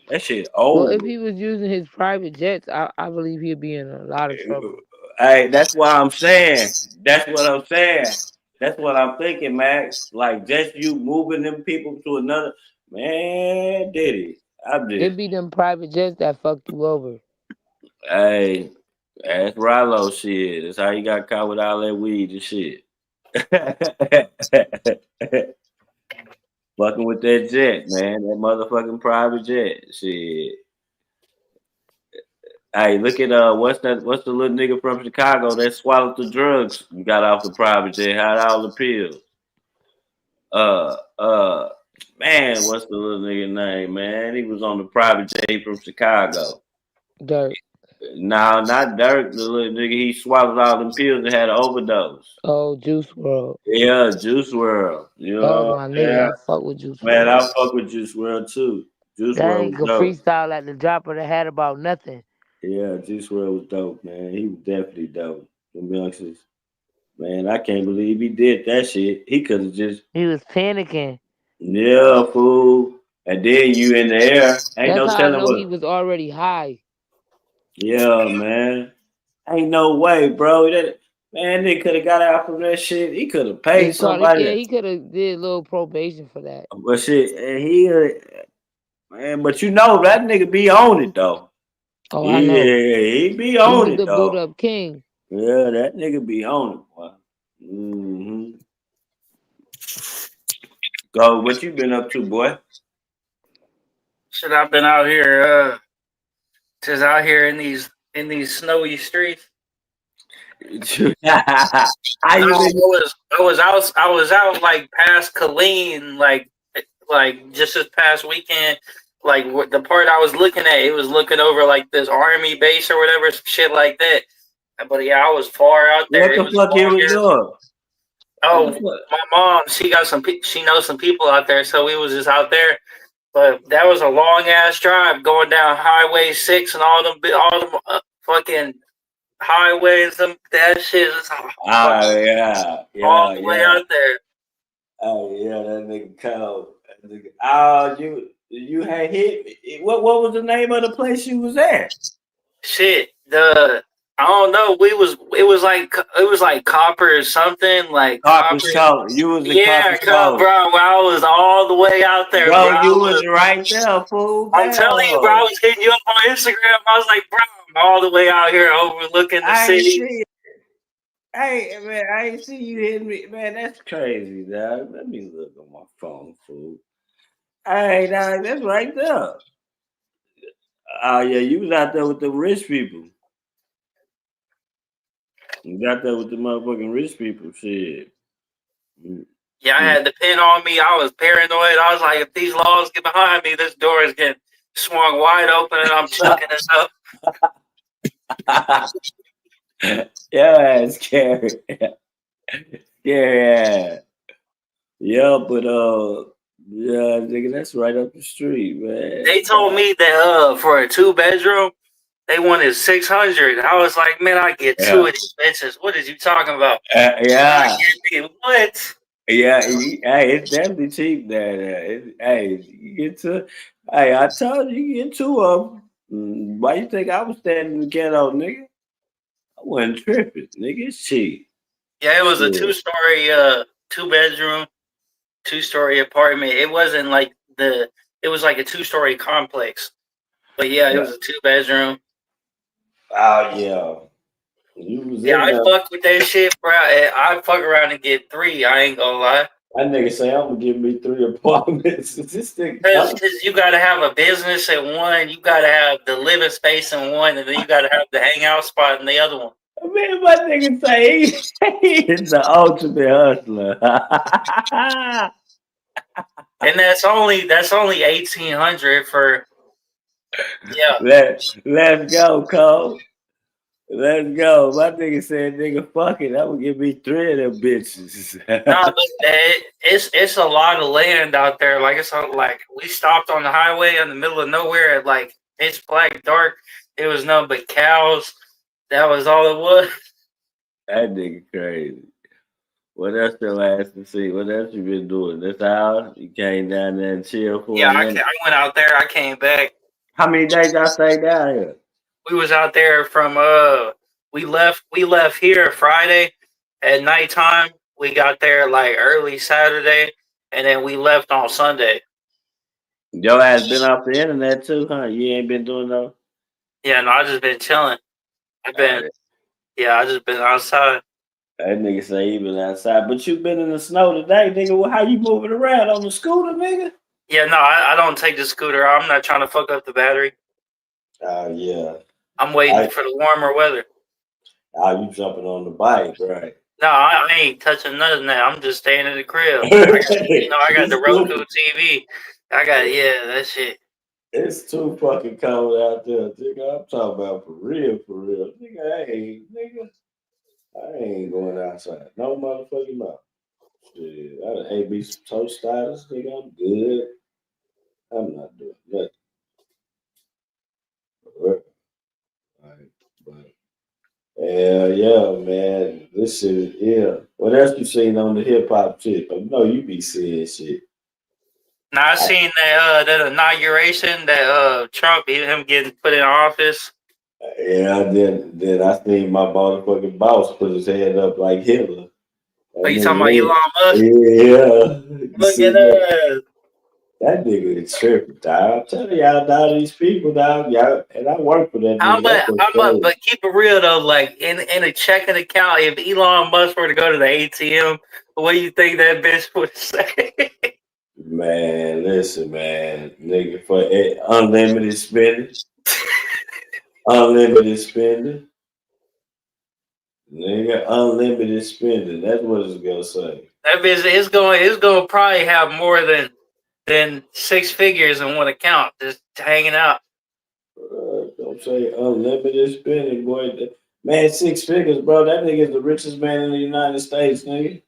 [SPEAKER 1] That shit over.
[SPEAKER 3] Well, if he was using his private jets, I believe he'd be in a lot of trouble.
[SPEAKER 1] Hey, that's why I'm saying. That's what I'm saying. That's what I'm thinking, Max. Like, just you moving them people to another, man, Diddy.
[SPEAKER 3] It be them private jets that fuck you over.
[SPEAKER 1] Hey, that's Rallo shit. That's how you got caught with all that weed and shit. Fucking with that jet, man. That motherfucking private jet. Shit. Hey, look at what's the little nigga from Chicago that swallowed the drugs and got off the private jet, had all the pills. Man, what's the little nigga name, man? He was on the private jet from Chicago.
[SPEAKER 3] Dirk.
[SPEAKER 1] No, not Dirk, the little nigga. He swallowed all them pills and had an overdose.
[SPEAKER 3] Oh, Juice WRLD.
[SPEAKER 1] Yeah, Juice WRLD. You know,
[SPEAKER 3] my nigga. I fuck with Juice WRLD.
[SPEAKER 1] Man, I fuck with Juice WRLD too. Juice WRLD was dope.
[SPEAKER 3] Freestyle at the drop of the hat about nothing.
[SPEAKER 1] Yeah, Juice WRLD was dope, man. He was definitely dope. Them youngsters. Man, I can't believe he did that shit. He could have just.
[SPEAKER 3] He was panicking.
[SPEAKER 1] Yeah, fool. And then you in the air. Ain't no telling what.
[SPEAKER 3] He was already high.
[SPEAKER 1] Yeah, man. Ain't no way, bro. Man, they could have got out from that shit. He could have paid somebody.
[SPEAKER 3] Yeah, he could have did a little probation for that.
[SPEAKER 1] But shit, man, but you know that nigga be on it though.
[SPEAKER 3] Oh, I know.
[SPEAKER 1] Yeah, he be on it
[SPEAKER 3] the
[SPEAKER 1] though.
[SPEAKER 3] boot up king.
[SPEAKER 1] Yeah, that nigga be on it, boy. Mm-hmm. Go, what you been up to, boy?
[SPEAKER 9] Shit, I've been out here, just out here in these snowy streets. I was out like past Killeen, like just this past weekend. Like the part I was looking at, it was looking over like this army base or whatever, some shit like that. But yeah, I was far out there.
[SPEAKER 1] What the fuck you was doing?
[SPEAKER 9] Oh, my mom, she knows some people out there, so we was just out there. But that was a long ass drive going down Highway 6 and all them fucking highways. That shit is all the way out there.
[SPEAKER 1] Oh yeah, that nigga cold. Oh, you had hit. What was the name of the place you was at?
[SPEAKER 9] Shit, I don't know. It was like Copper or something. Like
[SPEAKER 1] Copper's Color. You was in Copper's Color.
[SPEAKER 9] Bro. I was all the way out there,
[SPEAKER 1] bro. You was right there, fool.
[SPEAKER 9] I'm telling you, bro. I was hitting you up on Instagram. I was like, bro, I'm all the way out here overlooking the city.
[SPEAKER 1] Hey, man, I ain't see you hitting me. Man, that's crazy, dog. Let me look on my phone, fool. Hey, dog, that's right there. Oh, yeah, you was out there with the rich people. You got there with the motherfucking rich people, shit.
[SPEAKER 9] Yeah, I had the pin on me. I was paranoid. I was like, if these laws get behind me, this door is getting swung wide open and I'm chucking this up.
[SPEAKER 1] Yeah, it's scary. Yeah. Yeah, but yeah, nigga, that's right up the street, man.
[SPEAKER 9] They told me that for a 2-bedroom, they wanted 600. I was like, man, I get 2 of these bitches. What is you talking about?
[SPEAKER 1] Yeah.
[SPEAKER 9] What?
[SPEAKER 1] Yeah, hey, it's definitely cheap there. Hey, you get to. Hey, I told you, you get 2 of them. Why you think I was standing in the ghetto, nigga? I wasn't tripping, nigga. It's cheap.
[SPEAKER 9] Yeah, it was a 2-story, 2-bedroom, 2-story apartment. It wasn't like the It was like a 2-story complex. But yeah, it was a 2-bedroom.
[SPEAKER 1] Oh yeah. You was
[SPEAKER 9] Yeah,
[SPEAKER 1] in
[SPEAKER 9] I
[SPEAKER 1] there.
[SPEAKER 9] fucked with that shit, bro. I fuck around and get 3. I ain't gonna lie.
[SPEAKER 1] That nigga say I'm gonna give me 3 apartments. This thing,
[SPEAKER 9] Because you gotta have a business in one, you gotta have the living space in one, and then you gotta have the hangout spot in the other one.
[SPEAKER 1] Man, my nigga say he's the ultimate hustler.
[SPEAKER 9] And that's only 1,800 for
[SPEAKER 1] Let's go, Cole. Let's go. My nigga said, nigga, fuck it. I'm gonna give me 3 of them bitches.
[SPEAKER 9] No, but it's a lot of land out there. Like it's like we stopped on the highway in the middle of nowhere at like pitch black dark. It was nothing but cows. That was all it was.
[SPEAKER 1] That nigga crazy. What else your ass to see? What else you been doing? This hour? You came down there and chill for
[SPEAKER 9] Yeah,
[SPEAKER 1] a minute?
[SPEAKER 9] I went out there. I came back.
[SPEAKER 1] How many days y'all stayed down here?
[SPEAKER 9] We was out there from we left here Friday at nighttime. We got there like early Saturday, and then we left on Sunday.
[SPEAKER 1] Your ass been off the internet too, huh? You ain't been doing no.
[SPEAKER 9] Yeah, no, I just been chilling. I just been outside.
[SPEAKER 1] That nigga say he been outside, but you been in the snow today, nigga. Well, how you moving around on the scooter, nigga?
[SPEAKER 9] Yeah, no, I don't take the scooter. I'm not trying to fuck up the battery.
[SPEAKER 1] Yeah.
[SPEAKER 9] I'm waiting for the warmer weather.
[SPEAKER 1] You jumping on the bike, right?
[SPEAKER 9] No, I ain't touching none of that. I'm just staying in the crib. I got the Roku TV. That shit.
[SPEAKER 1] It's too fucking cold out there, nigga. I'm talking about for real. Nigga, I ain't going outside. No motherfucking mouth. Shit, I done ate me some toast starters, nigga. I'm good. I'm not doing nothing. But yeah, man. This shit, yeah. What else you seen on the hip hop shit? I know you be seeing shit.
[SPEAKER 9] Now I seen that inauguration that Trump, him getting put in office.
[SPEAKER 1] Yeah, then I seen my motherfucking boss put his head up like Hitler.
[SPEAKER 9] Are you talking about Elon Musk?
[SPEAKER 1] Yeah.
[SPEAKER 9] Look at that.
[SPEAKER 1] That nigga is tripping, dog. I'm telling y'all, dog, these people, dog, y'all, and I work for that nigga.
[SPEAKER 9] But keep it real though, like in a checking account, if Elon Musk were to go to the ATM, what do you think that bitch would say?
[SPEAKER 1] Man, listen, man, nigga, for unlimited spending. Unlimited spending. Nigga, unlimited spending. That's what it's gonna say.
[SPEAKER 9] That bitch is going to probably have more than 6 figures in one account just hanging out.
[SPEAKER 1] Don't say unlimited spending, boy. Man, 6 figures, bro. That nigga is the richest man in the United States, nigga.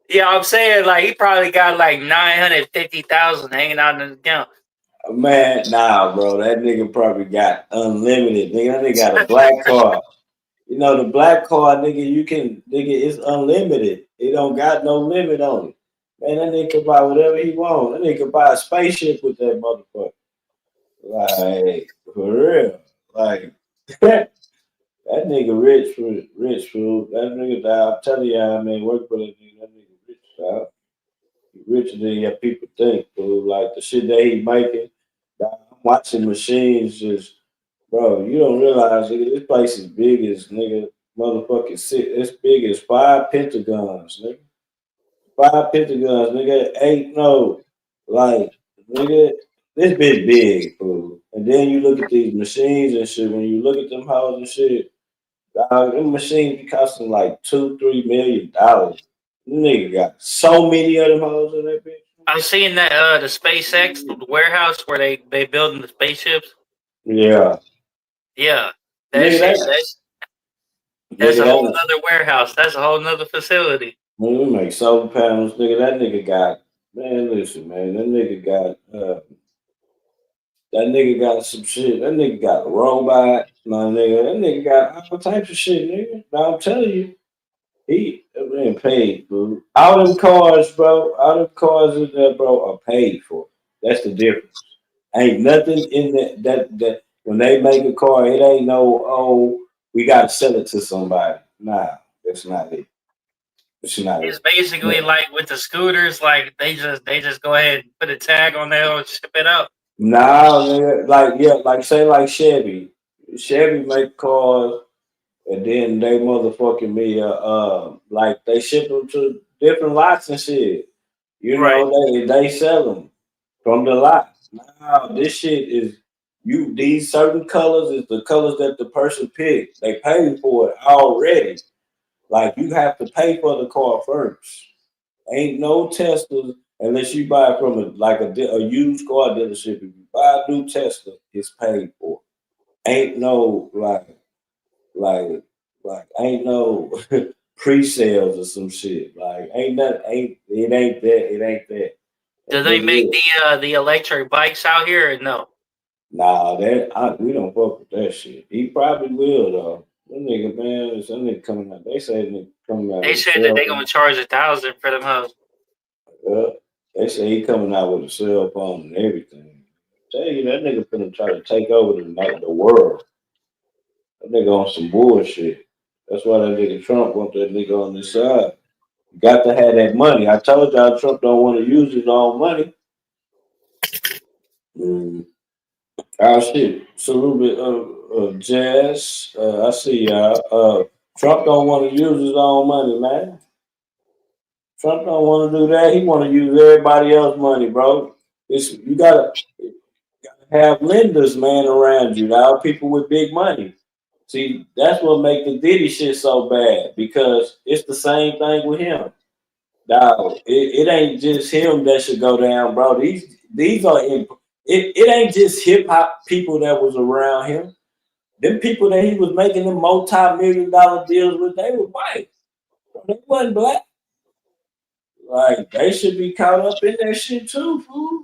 [SPEAKER 9] Yeah, I'm saying like he probably got like 950,000 hanging out in his account.
[SPEAKER 1] Man, nah, bro. That nigga probably got unlimited. Nigga, that nigga got a black card. You know, the black card, nigga, it's unlimited. It don't got no limit on it. Man, that nigga can buy whatever he want. That nigga can buy a spaceship with that motherfucker. Like, for real. Like, that nigga rich, fool. That nigga, dog, I'm telling y'all, man, work for that nigga. That nigga rich, dog. He richer than your people think, fool. Like, the shit that he making, dog, I'm watching machines just, bro, you don't realize, nigga, this place is big as, nigga, motherfucking six. It's big as 5 pentagons, nigga. 5 pentagons, nigga. 8, no. Like, nigga, this bitch big, fool. And then you look at these machines and shit. When you look at them houses and shit, dog, them machines be costing like $2-3 million. Nigga got so many of them houses in that bitch.
[SPEAKER 9] I'm seeing that the SpaceX the warehouse where they building the spaceships.
[SPEAKER 1] Yeah.
[SPEAKER 9] Yeah.
[SPEAKER 1] Nigga,
[SPEAKER 9] that's a whole other warehouse. That's a whole other facility.
[SPEAKER 1] Man, we make solar panels, nigga. That nigga got, man, listen, man. That nigga got some shit. That nigga got a robot, my nigga. That nigga got all types of shit, nigga. Now I'm telling you, he man paid, bro. All them cars, bro. All them cars in there, bro, are paid for. That's the difference. Ain't nothing in that when they make a car, it ain't no, oh, we gotta sell it to somebody. Nah, that's not it.
[SPEAKER 9] It's basically like with the scooters, like they just go ahead and put a tag on there and ship it out.
[SPEAKER 1] Nah, nigga, like say like Chevy. Chevy make cars and then they motherfucking me like they ship them to different lots and shit. You know, they sell them from the lot. Now this shit is these certain colors is the colors that the person picked. They paid for it already. Like you have to pay for the car first. Ain't no Tesla unless you buy it from a used car dealership. If you buy a new Tesla, it's paid for. Ain't no like ain't no pre-sales or some shit. Like ain't that. It ain't that.
[SPEAKER 9] Do they make the electric bikes out here or no?
[SPEAKER 1] Nah, we don't fuck with that shit. He probably will though. That nigga, man, some nigga coming out. They say they coming out.
[SPEAKER 9] They said that they gonna charge $1,000 for them hoes.
[SPEAKER 1] They say he coming out with a cell phone and everything. Tell you that nigga finna try to take over the world. That nigga on some bullshit. That's why that nigga Trump want that nigga on his side. You got to have that money. I told y'all Trump don't want to use his own money. Oh shit. Salute Jazz. I see y'all. Trump don't want to use his own money, man. Trump don't want to do that. He want to use everybody else's money, bro. You gotta have lenders, man, around you. Now, people with big money. See, that's what make the Diddy shit so bad because it's the same thing with him. Now, it ain't just him that should go down, bro. These are it ain't just hip hop people that was around him. Them people that he was making them multi-million-dollar deals with, they were white. They wasn't black. Like they should be caught up in that shit too, fool.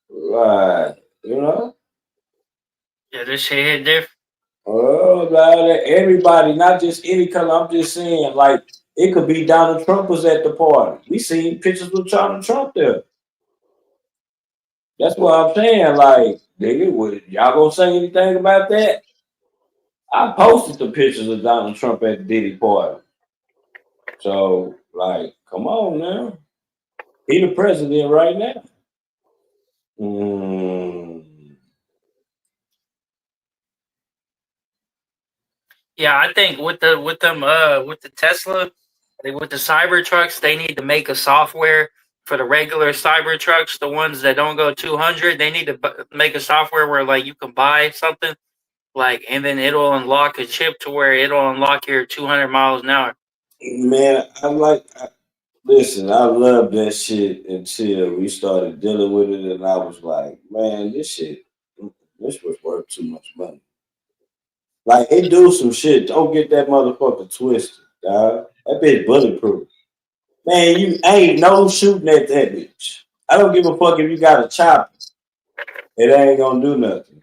[SPEAKER 1] Right, you know.
[SPEAKER 9] Yeah, this shit hit different.
[SPEAKER 1] Oh, everybody, not just any color. I'm just saying, like, it could be Donald Trump was at the party. We seen pictures with Donald Trump there. That's what I'm saying. Like, nigga, y'all gonna say anything about that? I posted the pictures of Donald Trump at the Diddy party. So, like, come on now. He the president right now.
[SPEAKER 9] Yeah, I think with the Tesla, with the cyber trucks, they need to make a software for the regular cyber trucks, the ones that don't go 200. They need to make a software where like you can buy something, like, and then it'll unlock a chip to where it'll unlock your 200 miles an hour.
[SPEAKER 1] Man, listen, I love that shit until we started dealing with it, and I was like, man, this was worth too much money. Like, it do some shit. Don't get that motherfucker twisted, dog. That bitch bulletproof. Man, you ain't no shooting at that bitch. I don't give a fuck if you got a chopper. It ain't gonna do nothing.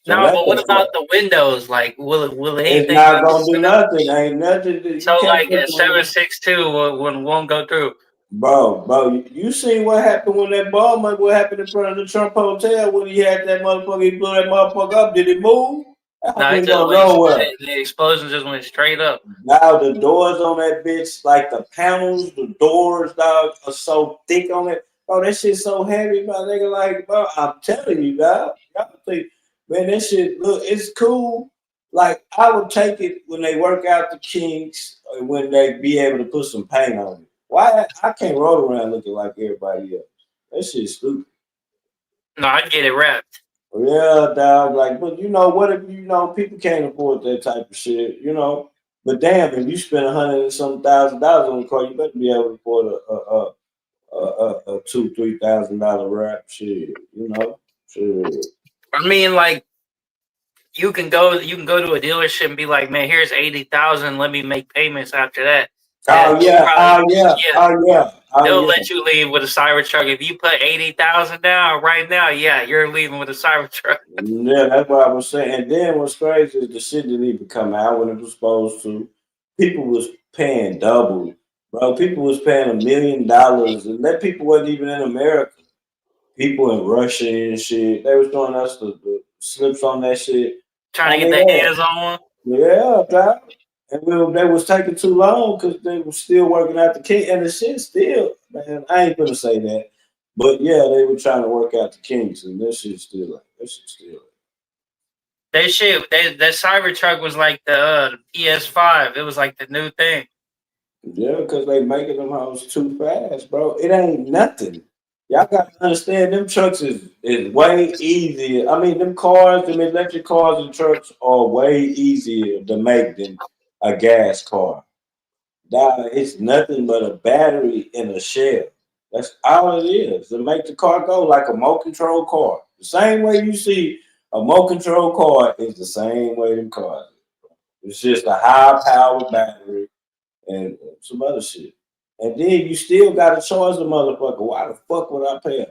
[SPEAKER 9] So no, but what about the windows? Like, will anything?
[SPEAKER 1] It's not gonna do nothing. Ain't nothing.
[SPEAKER 9] So like a 762 won't go through.
[SPEAKER 1] Bro, you see what happened when that bomb? What happened in front of the Trump Hotel when he had that motherfucker? He blew that motherfucker up. Did it move?
[SPEAKER 9] No, it just went nowhere. The explosion just went straight up.
[SPEAKER 1] Now the doors on that bitch, like the panels, the doors, dog, are so thick on it. Bro, that shit's so heavy, my nigga. Like, bro, I'm telling you, dog. Y'all think, man, that shit, look, it's cool. Like, I would take it when they work out the kinks, when they be able to put some paint on it. Why I can't roll around looking like everybody else? That shit's stupid.
[SPEAKER 9] No, I'd get it wrapped.
[SPEAKER 1] Yeah, dog. Like, but you know, what if people can't afford that type of shit, you know? But damn, if you spend $100 and some $1,000 on the car, you better be able to afford a $2,000-$3,000 wrap shit, you know? Shit.
[SPEAKER 9] I mean, like, you can go to a dealership and be like, man, here's 80,000. Let me make payments after that.
[SPEAKER 1] Oh yeah.
[SPEAKER 9] They'll let you leave with a Cybertruck if you put 80,000 down right now. Yeah, you're leaving with a Cybertruck.
[SPEAKER 1] Yeah, that's what I was saying. And then what's crazy is the shit didn't even come out when it was supposed to. People was paying double, bro. People was paying $1 million, and that people wasn't even in America. People in Russia and shit. They was throwing us the slips on that shit.
[SPEAKER 9] Trying to get their hands on one.
[SPEAKER 1] Yeah, dog. And they was taking too long because they were still working out the kinks. And the shit still, man, I ain't gonna say that. But yeah, they were trying to work out the kinks, and this shit still like
[SPEAKER 9] That shit, that Cybertruck was like the PS5. It was like the new thing.
[SPEAKER 1] Yeah, because they making them hoes too fast, bro. It ain't nothing. Y'all got to understand, them trucks is way easier. I mean, them cars, them electric cars and trucks are way easier to make than a gas car. Now, it's nothing but a battery in a shell. That's all it is to make the car go like a remote control car. The same way you see a remote control car is the same way them cars. It's just a high powered battery and some other shit. And then you still got to charge the motherfucker. Why the fuck would I pay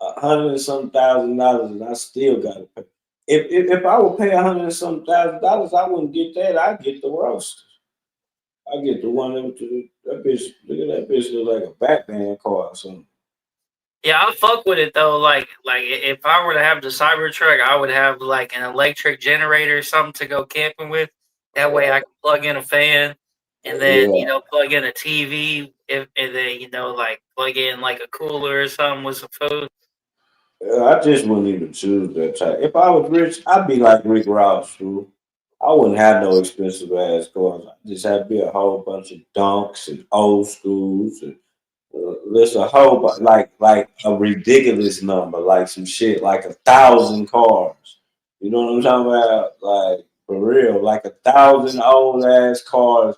[SPEAKER 1] $100 and some $1,000 and I still got to pay? If I would pay $100 and some $1,000, I wouldn't get that. I'd get the roast. I get the one that bitch. Look at that bitch look like a Batman car or something.
[SPEAKER 9] Yeah, I fuck with it though. Like if I were to have the Cybertruck, I would have like an electric generator or something to go camping with. That way I can plug in a fan and then plug in a TV and then like plug in like a cooler or something with some food.
[SPEAKER 1] I just wouldn't even choose that type. If I was rich, I'd be like Rick Ross, too. I wouldn't have no expensive ass cars. I just have to be a whole bunch of dunks and old schools and there's a whole like a ridiculous number, like some shit, like 1,000 cars. You know what I'm talking about? Like for real, like 1,000 old ass cars,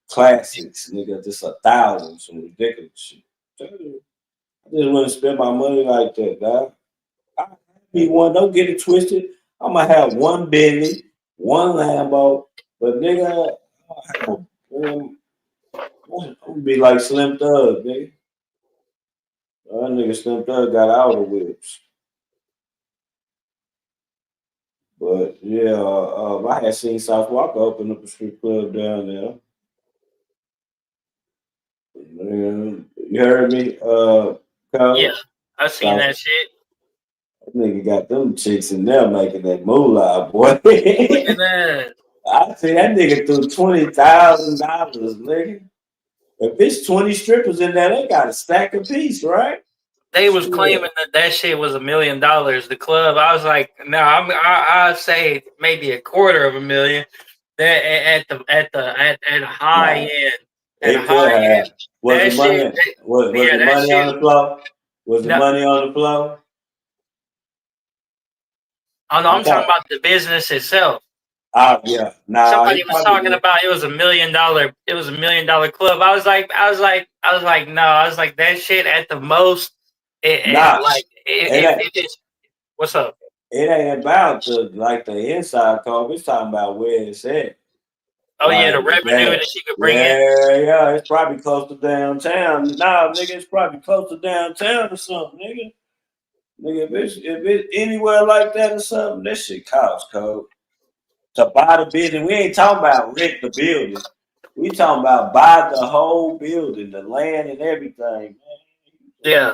[SPEAKER 1] classics, nigga. Just 1,000, some ridiculous shit. I just wouldn't spend my money like that, dog. I be one. Don't get it twisted. I'm gonna have one Bentley, one Lambo, but nigga, I'm gonna be like Slim Thug, nigga. That nigga Slim Thug got outer whips. But yeah, I had seen South Walker open up a strip club down there. Man, you heard me?
[SPEAKER 9] Yeah, I seen that shit.
[SPEAKER 1] That nigga got them chicks in there making that moolah, boy.
[SPEAKER 9] Look at that.
[SPEAKER 1] I see that nigga threw $20,000, nigga. If it's 20 strippers in there, they got a stack apiece, right?
[SPEAKER 9] They was claiming that shit was $1 million. The club, I was like, no, I'd say maybe $250,000. That at the high end. At
[SPEAKER 1] It could have. Was the money? Was the money on the floor? Was the money on the floor?
[SPEAKER 9] Oh no, I'm talking about the business itself.
[SPEAKER 1] Oh yeah, nah.
[SPEAKER 9] Somebody was talking about it was $1 million. It was $1 million club. I was like, no. I was like, that shit at the most. What's up?
[SPEAKER 1] It ain't about the inside code. It's talking about where it's at.
[SPEAKER 9] Oh yeah, the revenue that she could bring in.
[SPEAKER 1] Yeah, it's probably close to downtown. Nah, nigga, it's probably close to downtown or something, nigga. Nigga, if it's anywhere like that or something, that shit costs, code. To buy the building, we ain't talking about rent the building. We talking about buy the whole building, the land and everything, man.
[SPEAKER 9] Yeah.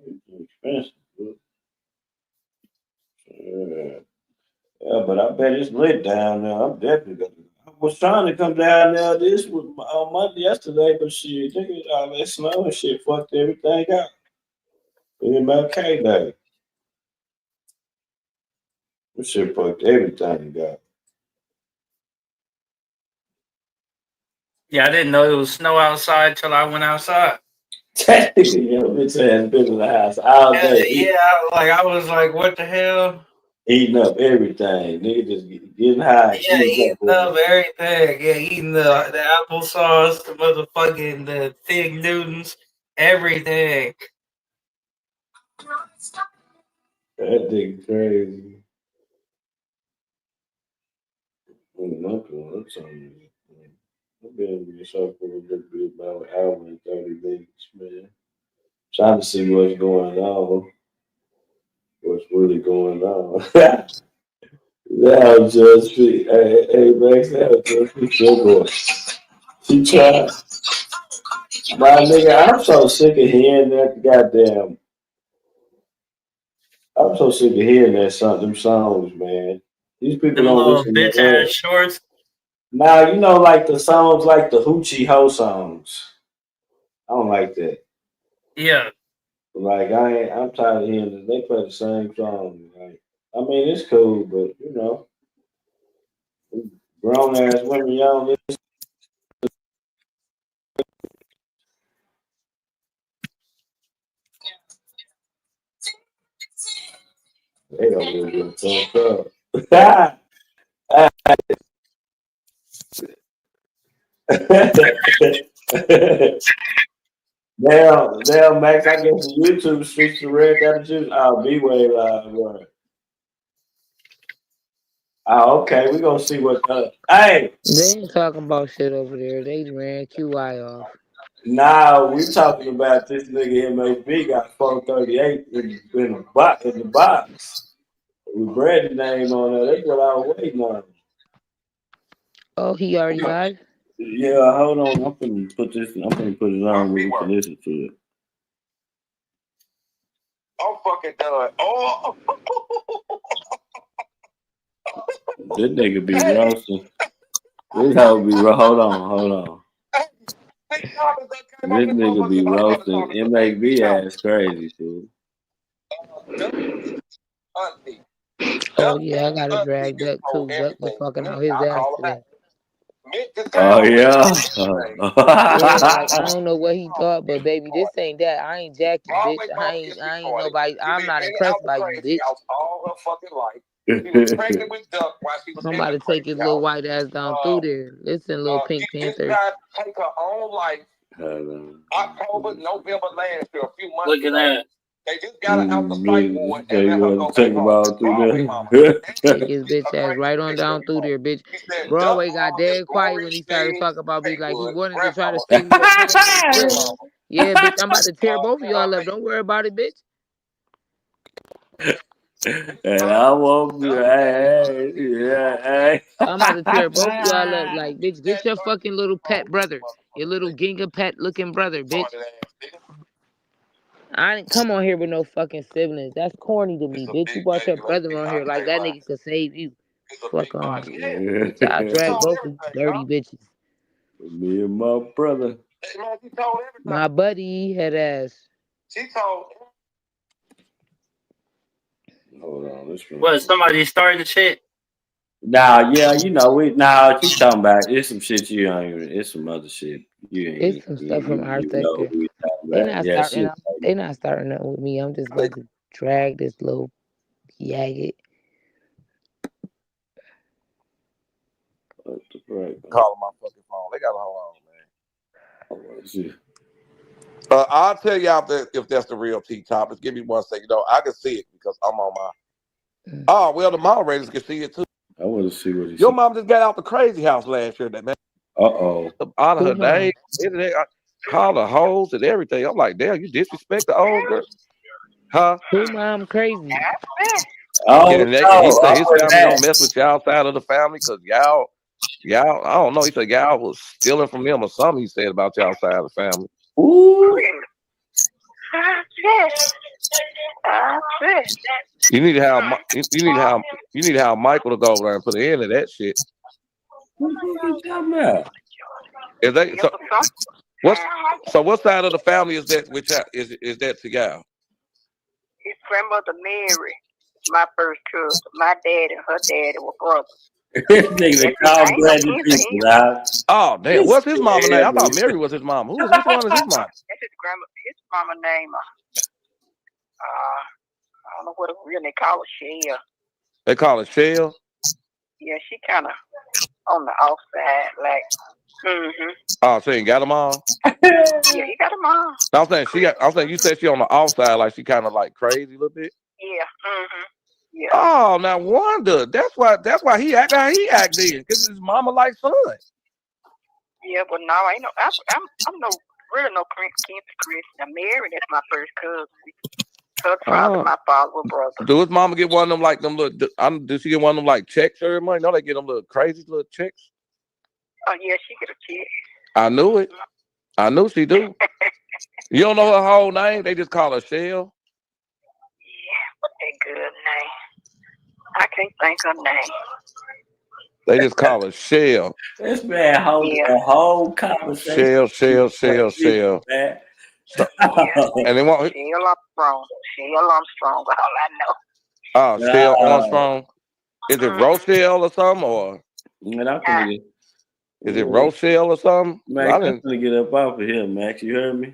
[SPEAKER 1] It's expensive. Yeah, but I bet it's lit down there. I'm definitely gonna. I was trying to come down there on Monday yesterday, but shit, nigga, all that snow and shit fucked everything up. It MLK Day. This shit fucked everything up.
[SPEAKER 9] Yeah, I didn't know it was snow outside till I went outside.
[SPEAKER 1] Technically, bitch ass been in the house all day.
[SPEAKER 9] Yeah, I was like, what the hell?
[SPEAKER 1] Eating up everything, nigga, just getting high.
[SPEAKER 9] Yeah, eating up everything. Yeah, eating the applesauce, the motherfucking the Fig Newtons, everything.
[SPEAKER 1] That thing crazy. I've been in this up for a little bit, about an hour and 30 minutes, man. Trying to see what's going on. What's really going on. That was just me. Hey, Max, that was just me. Sugar. She tried. My nigga, I'm so sick of hearing that goddamn. I'm so sick of hearing them songs, man. These people don't listen to
[SPEAKER 9] bitch ass shorts.
[SPEAKER 1] Now you know, like the songs, like the hoochie ho songs. I don't like that.
[SPEAKER 9] Yeah.
[SPEAKER 1] Like I'm tired of hearing that they play the same song. Like, I mean, it's cool, but you know, grown ass women, y'all listen. They don't really get up. Now, Max, I guess the YouTube streets to red that juice. Oh, B-Way live, right. Oh, okay, we're gonna see what hey.
[SPEAKER 3] They ain't talking about shit over there. They ran QI off.
[SPEAKER 1] Now we talking about this nigga MHB got 438 in the box with Brady's name on there. That's what I was waiting on.
[SPEAKER 3] Oh, he already live?
[SPEAKER 1] Yeah, hold on. I'm gonna put it on where you can listen to it.
[SPEAKER 10] I'm fucking done. Oh,
[SPEAKER 1] this nigga be roasting. This hoe be hold on. This nigga be roasting. MHB ass crazy, dude.
[SPEAKER 3] Oh yeah, I gotta drag Duck too. Duck was fucking out his ass today.
[SPEAKER 1] Oh yeah.
[SPEAKER 3] Yeah, like I don't know what he thought, but baby, this ain't that. I ain't Jackie, bitch. I ain't nobody. I'm not impressed by you, bitch. I'm about to take his little white ass down through there. Listen, little Pink Panther.
[SPEAKER 10] take her own life. October, November last year, a few months
[SPEAKER 9] Look at that.
[SPEAKER 10] They just got her out the fight ward and let her go
[SPEAKER 1] take about through
[SPEAKER 3] Take his bitch ass right on down through there, bitch. Broadway got dead quiet when he started talking about me. Like he wanted to try to stay me up nice and slim. Yeah, bitch, I'm about to tear both of y'all up. Don't worry about it, bitch.
[SPEAKER 1] And I won't be hey.
[SPEAKER 3] I'm about to tear both of y'all up. Like, bitch, get your fucking little pet brother. Your little ginga pet looking brother, bitch. I didn't come on here with no fucking siblings. That's corny to me, bitch. You brought your brother on here like that nigga could save you. Fuck on. Bitch, I'll drag both of you dirty bitches.
[SPEAKER 1] Me and my brother.
[SPEAKER 3] My buddy had ass.
[SPEAKER 10] She told.
[SPEAKER 1] Hold on, let's
[SPEAKER 9] What, somebody started the shit?
[SPEAKER 1] Nah, yeah, you know, she talking about it's some shit you ain't even, it's some other shit.
[SPEAKER 3] It's some stuff from our sector. They not starting nothing with me. I'm just about to drag this little yagget.
[SPEAKER 10] Call my fucking phone. They got a hold on, man. I'll tell y'all if that's the real T-top. Just give me 1 second. You know, I can see it because I'm on my. Oh well, the moderators can see it too.
[SPEAKER 1] I want to see what he.
[SPEAKER 10] Your mom just got out the crazy house last year, that man. Out of her name, call the hoes and everything. I'm like, damn, you disrespect the old girl, huh?
[SPEAKER 3] Who mom crazy?
[SPEAKER 10] Oh, and he said his family don't mess with y'all side of the family because y'all, I don't know. He said y'all was stealing from them or something. He said about y'all side of the family.
[SPEAKER 1] Ooh.
[SPEAKER 10] You need to have Michael to go over there and put an end to that shit.
[SPEAKER 1] What the fuck you talking about?
[SPEAKER 10] Is they what side of the family is that? Which is that to y'all?
[SPEAKER 11] His grandmother Mary, my first cousin. My dad and her daddy were brothers.
[SPEAKER 10] Oh damn! What's his mama name? I thought Mary was his mama. Which one is his mama?
[SPEAKER 11] That's his grandma. His mama name. I don't know what they call her. Shell.
[SPEAKER 10] They call her Shell.
[SPEAKER 11] Yeah, she kind of on the outside, like.
[SPEAKER 10] Oh, so you got them all?
[SPEAKER 11] Yeah, he got them all.
[SPEAKER 10] I'm saying you said she on the outside, like she kind of like crazy a little bit.
[SPEAKER 11] Yeah. Yeah.
[SPEAKER 10] Oh, now wonder. That's why he act how he act then, because his mama like son.
[SPEAKER 11] Yeah, but no, I ain't no. I'm no really no kin to Chris. Now Mary, that's my first cousin. Her father, my father were brothers.
[SPEAKER 10] Do his mama get one of them like them little? Do she get one of them like checks every month? No, they get them little crazy little checks.
[SPEAKER 11] Oh yeah, she get a check.
[SPEAKER 10] I knew it. I knew she do. You don't know her whole name? They just call her Shell.
[SPEAKER 11] Yeah, what's that good name? I can't think her name.
[SPEAKER 10] They just call it Shell.
[SPEAKER 1] This man holds a whole conversation.
[SPEAKER 10] Shell.
[SPEAKER 1] Man.
[SPEAKER 10] So, and they want
[SPEAKER 11] Shell Armstrong. Shell Armstrong. All I know.
[SPEAKER 10] Oh, Shell Armstrong. Is it Rochelle or something, or is it Rochelle or something?
[SPEAKER 1] Max, I'm gonna get up off of here, Max. You heard me?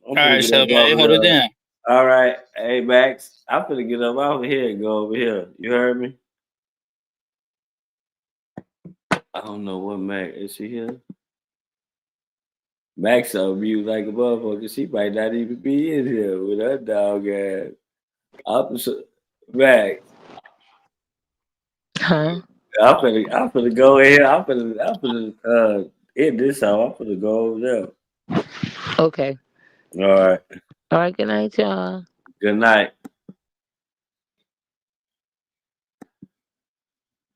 [SPEAKER 9] All right, so man, hold it down.
[SPEAKER 1] All right, hey Max, I'm gonna get up off of here and go over here. You heard me? I don't know what Max is. She here? Max on mute like a motherfucker. She might not even be in here with her dog ass. Max.
[SPEAKER 3] Huh?
[SPEAKER 1] I'm finna go in here. I'm finna end this song. I'm finna go over there.
[SPEAKER 3] Okay.
[SPEAKER 1] All right.
[SPEAKER 3] All right. Good night, y'all.
[SPEAKER 1] Good night.